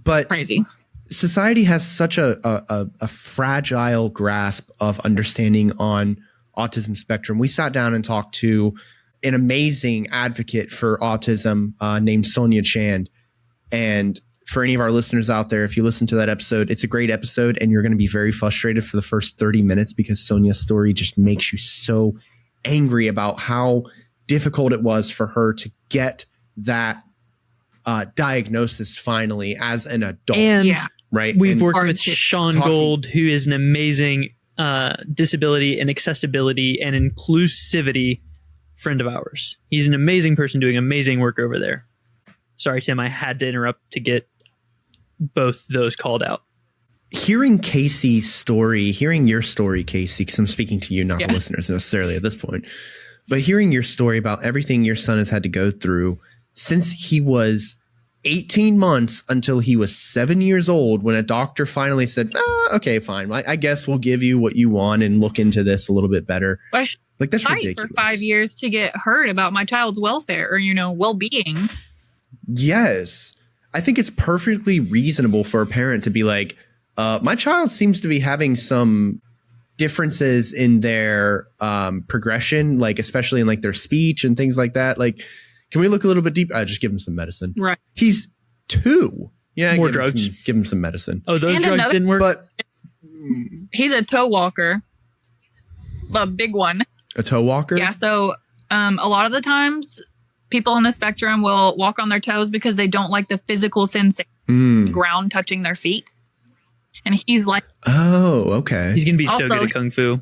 crazy. Society has such a fragile grasp of understanding on autism spectrum. We sat down and talked to an amazing advocate for autism named Sonia Chand. And for any of our listeners out there, if you listen to that episode, it's a great episode and you're going to be very frustrated for the first 30 minutes because Sonia's story just makes you so angry about how difficult it was for her to get that diagnosis finally as an adult. And right, we've worked with Sean Gold, who is an amazing disability and accessibility and inclusivity friend of ours. He's an amazing person doing amazing work over there. Sorry, Tim, I had to interrupt to get both those called out. Hearing Casey's story, hearing your story, Casey, because I'm speaking to you, not the listeners necessarily at this point, but hearing your story about everything your son has had to go through since he was 18 months until he was 7 years old, when a doctor finally said, okay, fine. I guess we'll give you what you want and look into this a little bit better. Like, that's ridiculous. For 5 years to get heard about my child's welfare or, well-being. Yes. I think it's perfectly reasonable for a parent to be like, my child seems to be having some differences in their progression, like especially in like their speech and things like that. Like, can we look a little bit deeper? Just give him some medicine. Right. He's 2. Yeah. More drugs. Give him some medicine. Oh, those drugs didn't work? But he's a toe walker. A big one. A toe walker? Yeah. So a lot of the times people on the spectrum will walk on their toes because they don't like the physical sensation of the ground touching their feet. And he's like, oh, okay. He's going to be so good at Kung Fu.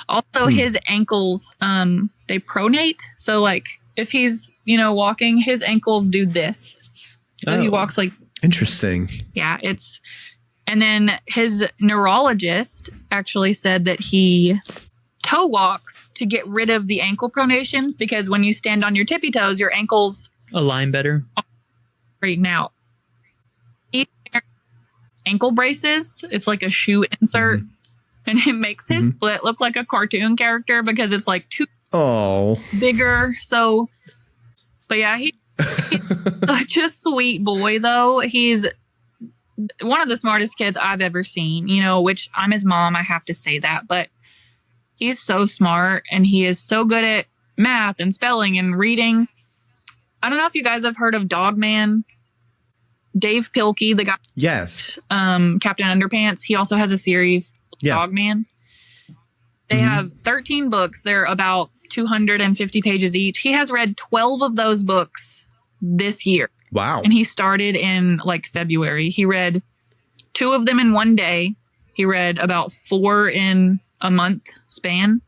Also, his ankles, they pronate. So like if he's, walking, his ankles do this. So he walks like. Interesting. Yeah, and then his neurologist actually said that he toe walks to get rid of the ankle pronation, because when you stand on your tippy toes, your ankles align better. Straighten out. Ankle braces. It's like a shoe insert, and it makes his foot look like a cartoon character because it's like too bigger. So, but yeah, he's such a sweet boy, though. He's one of the smartest kids I've ever seen, which I'm his mom. I have to say that, but he's so smart and he is so good at math and spelling and reading. I don't know if you guys have heard of Dog Man. Dave Pilkey, the guy. Yes. Captain Underpants. He also has a series, Dog Man. They have 13 books. They're about 250 pages each. He has read 12 of those books this year. Wow. And he started in like February. He read 2 of them in one day. He read about 4 in a month span.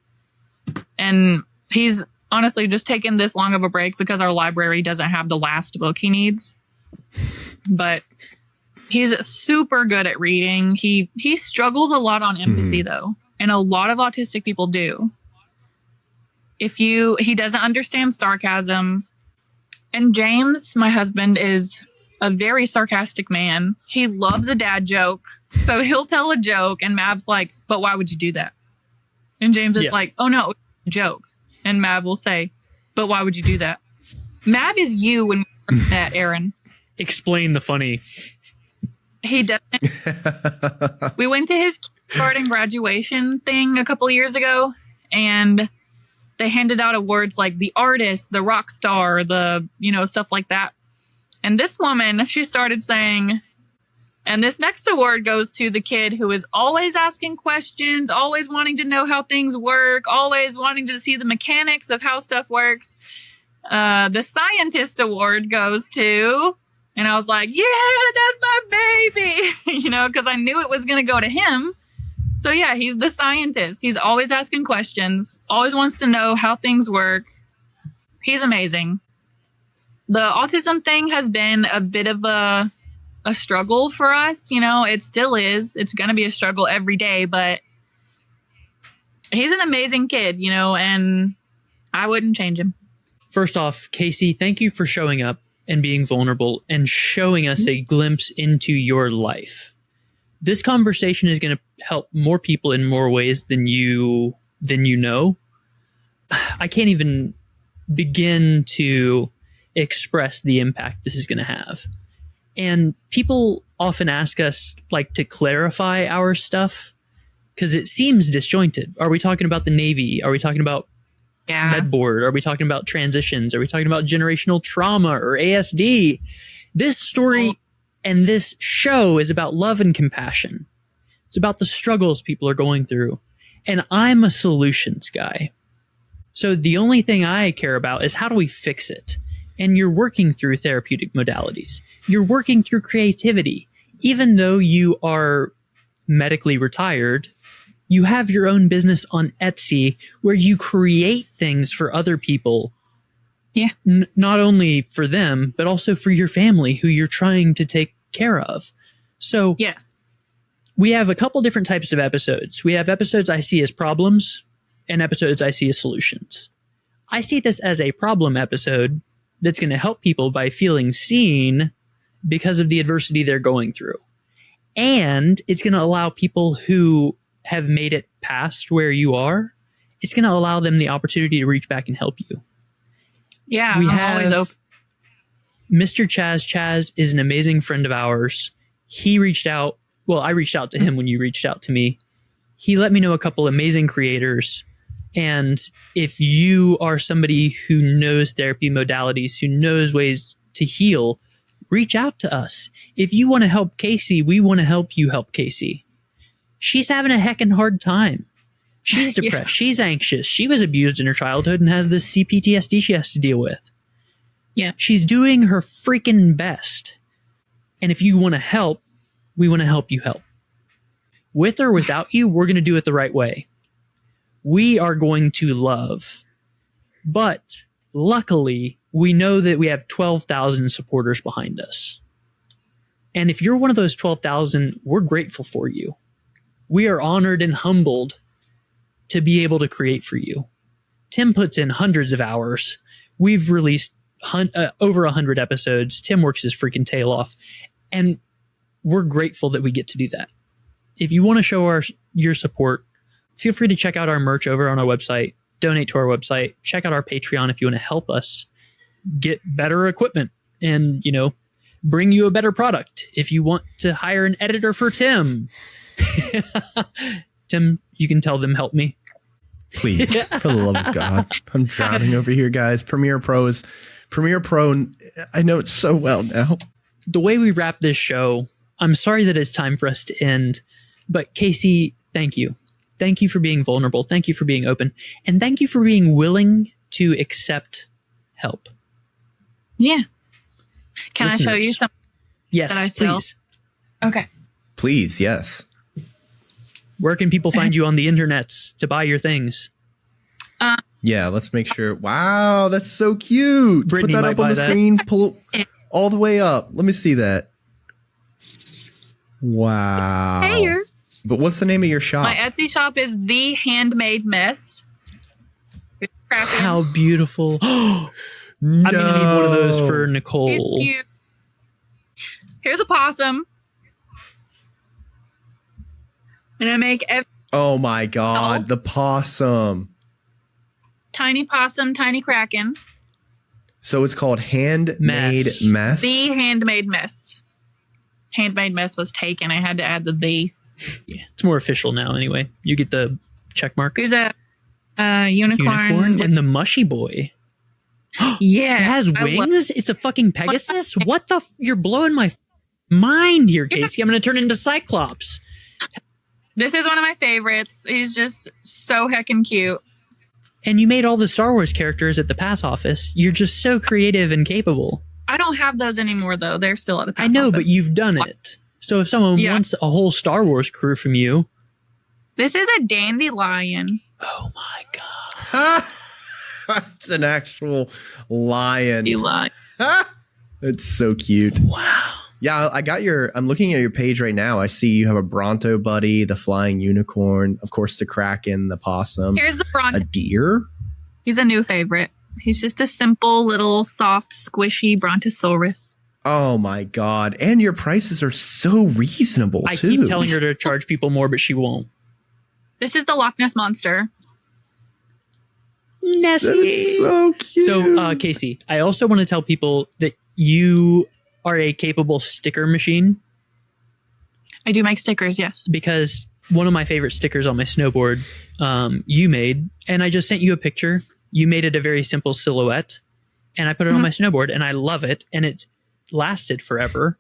And he's honestly just taken this long of a break because our library doesn't have the last book he needs. But he's super good at reading. He struggles a lot on empathy though. And a lot of autistic people do. He doesn't understand sarcasm. And James, my husband, is a very sarcastic man. He loves a dad joke. So he'll tell a joke and Mav's like, but why would you do that? And James is like, oh no, joke. And Mav will say, but why would you do that? Mav is you when we met Aaron. Explain the funny. He doesn't. We went to his kindergarten graduation thing a couple of years ago, and they handed out awards like the artist, the rock star, the, stuff like that. And this woman, she started saying, And this next award goes to the kid who is always asking questions, always wanting to know how things work, always wanting to see the mechanics of how stuff works. The scientist award goes to, and I was like, yeah, that's my baby, you know, because I knew it was going to go to him. So yeah, he's the scientist. He's always asking questions, always wants to know how things work. He's amazing. The autism thing has been a bit of a struggle for us. You know, it still is. It's going to be a struggle every day, but he's an amazing kid, you know, and I wouldn't change him. First off, Casey, thank you for showing up and being vulnerable and showing us a glimpse into your life. This conversation is going to help more people in more ways than you know. I can't even begin to express the impact this is going to have. And people often ask us, like, to clarify our stuff because it seems disjointed. Are we talking about the Navy? Are we talking about med board? Are we talking about transitions? Are we talking about generational trauma or ASD? This story and this show is about love and compassion. It's about the struggles people are going through. And I'm a solutions guy. So the only thing I care about is how do we fix it? And you're working through therapeutic modalities. You're working through creativity. Even though you are medically retired, you have your own business on Etsy where you create things for other people. Yeah. Not only for them, but also for your family who you're trying to take care of. So yes, we have a couple different types of episodes. We have episodes I see as problems and episodes I see as solutions. I see this as a problem episode that's going to help people by feeling seen because of the adversity they're going through. And it's going to allow people who have made it past where you are, it's going to allow them the opportunity to reach back and help you. Yeah, we I'm have always open. Mr. Chaz. Chaz is an amazing friend of ours. He reached out. Well, I reached out to him when you reached out to me. He let me know a couple amazing creators. And if you are somebody who knows therapy modalities, who knows ways to heal, reach out to us. If you want to help Casey, we want to help you help Casey. She's having a heckin' hard time. She's depressed. Yeah. She's anxious. She was abused in her childhood and has this CPTSD she has to deal with. Yeah. She's doing her freaking best. And if you want to help, we want to help you help. With or without you, we're going to do it the right way. We are going to love. But luckily, we know that we have 12,000 supporters behind us. And if you're one of those 12,000, we're grateful for you. We are honored and humbled to be able to create for you. Tim puts in hundreds of hours. We've released over 100 episodes. Tim works his freaking tail off. And we're grateful that we get to do that. If you want to show your support, feel free to check out our merch over on our website, donate to our website, check out our Patreon if you want to help us get better equipment and, you know, bring you a better product. If you want to hire an editor for Tim, Tim, you can tell them help me. Please, for the love of God. I'm drowning over here, guys. Premiere Pro, I know it so well now. The way we wrap this show, I'm sorry that it's time for us to end, but Casey, thank you. Thank you for being vulnerable. Thank you for being open. And thank you for being willing to accept help. Yeah. Can Listeners, I show you something yes, that I sell? Please. Okay. Please, yes. Where can people find you on the internet to buy your things? Yeah, let's make sure. Wow, that's so cute. Brittany Put that up on the screen. Pull all the way up. Let me see that. Wow. Hey, but what's the name of your shop? my Etsy shop is The Handmade Mess. How beautiful. I'm going to need one of those for Nicole. Here's a possum. And I make oh my God, the possum. Tiny possum, tiny kraken. So it's called Handmade Mess? The Handmade Mess. Handmade Mess was taken. I had to add the. Yeah, it's more official now anyway. You get the check mark. There's a unicorn. And the mushy boy. Yeah. It has wings? It's a fucking Pegasus? What the you're blowing my mind here, Casey. I'm going to turn into Cyclops. This is one of my favorites. He's just so heckin' cute. And you made all the Star Wars characters at the pass office. You're just so creative and capable. I don't have those anymore, though. They're still at the pass I know, office. but you've done it. So if someone wants a whole Star Wars crew from you. This is a dandelion. Oh my God. It's an actual lion. Eli. It's so cute. Wow. Yeah, I'm looking at your page right now. I see you have a Bronto buddy, the flying unicorn, of course, the kraken, the possum. Here's the Bronto. A deer? He's a new favorite. He's just a simple little soft squishy brontosaurus. Oh my God. And your prices are so reasonable, I too. keep telling her to charge people more, but she won't. This is the Loch Ness Monster. Nessie. That is so cute. So, Casey, I also want to tell people that you are a capable sticker machine. I do make stickers, yes. Because one of my favorite stickers on my snowboard you made, and I just sent you a picture. You made it a very simple silhouette, and I put it on my snowboard, and I love it, and it's lasted forever.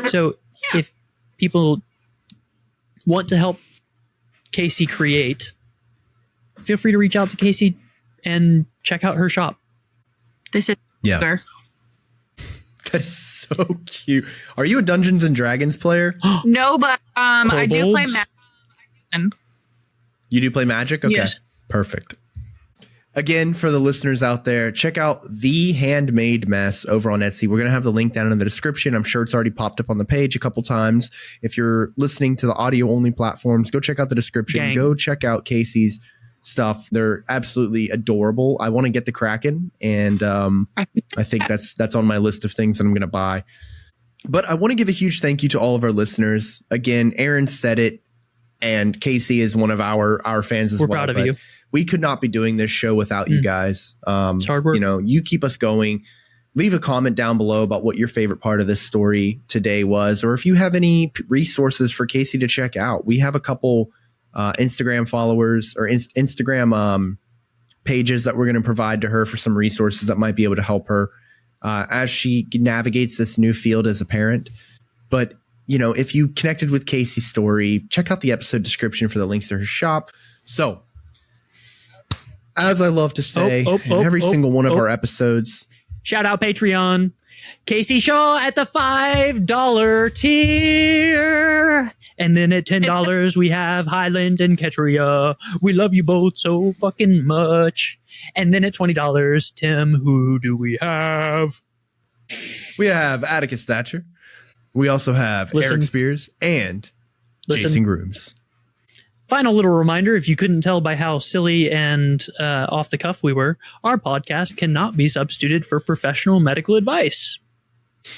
So if people want to help Casey create, feel free to reach out to Casey and check out her shop. This is That's so cute. Are you a Dungeons and Dragons player? No, but I do play Kobolds? Magic. You do play Magic? Okay. Yes. Perfect. Again, for the listeners out there, check out The Handmade Mess over on Etsy. We're going to have the link down in the description. I'm sure it's already popped up on the page a couple times. If you're listening to the audio-only platforms, go check out the description. Gang. Go check out Casey's stuff. They're absolutely adorable. I want to get the Kraken, and I think that's on my list of things that I'm going to buy. But I want to give a huge thank you to all of our listeners. Again, Aaron said it, and Casey is one of our fans as well. We're proud of you. We could not be doing this show without you guys. It's hard work. You know, you keep us going. Leave a comment down below about what your favorite part of this story today was, or if you have any resources for Casey to check out. We have a couple Instagram followers or Instagram pages that we're going to provide to her for some resources that might be able to help her as she navigates this new field as a parent. But, you know, if you connected with Casey's story, check out the episode description for the links to her shop. So, as I love to say in every single one of our episodes. Shout out Patreon. Casey Shaw at the $5 tier. And then at $10, we have Highland and Ketria. We love you both so fucking much. And then at $20, Tim, who do we have? We have Atticus Thatcher. We also have Eric Spears and Jason Grooms. Final little reminder, if you couldn't tell by how silly and off the cuff we were, our podcast cannot be substituted for professional medical advice.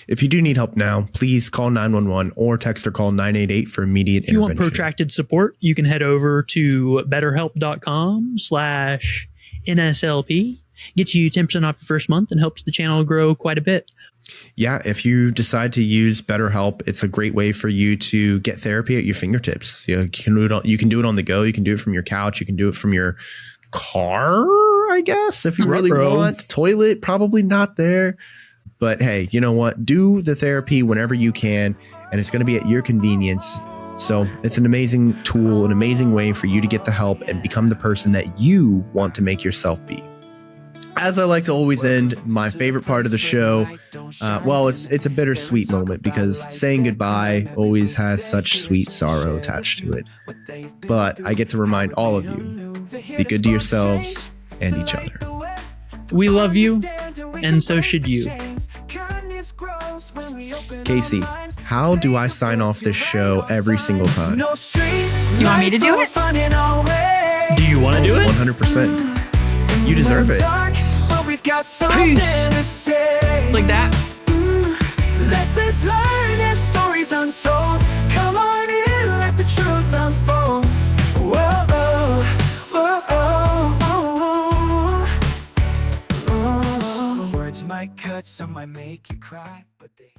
If you do need help now, please call 911 or text or call 988 for immediate intervention. If you want protracted support, you can head over to betterhelp.com/NSLP. Gets you 10% off your first month and helps the channel grow quite a bit. Yeah, if you decide to use BetterHelp, it's a great way for you to get therapy at your fingertips. You can do it on the go. You can do it from your couch. You can do it from your car, I guess, if you really want. Toilet, probably not there. But hey, you know what? Do the therapy whenever you can, and it's going to be at your convenience. So it's an amazing tool, an amazing way for you to get the help and become the person that you want to make yourself be. As I like to always end my favorite part of the show, it's a bittersweet moment because saying goodbye always has such sweet sorrow attached to it. But I get to remind all of you, be good to yourselves and each other. We love you, and so should you. Casey, how do I sign off this show every single time? You want me to do it? Do you want to do it? 100%. You deserve it. Peace. Like that. Lessons learned and stories untold. Come on in, let the truth unfold. Whoa, whoa, whoa. Words might cut, some might make you cry, but they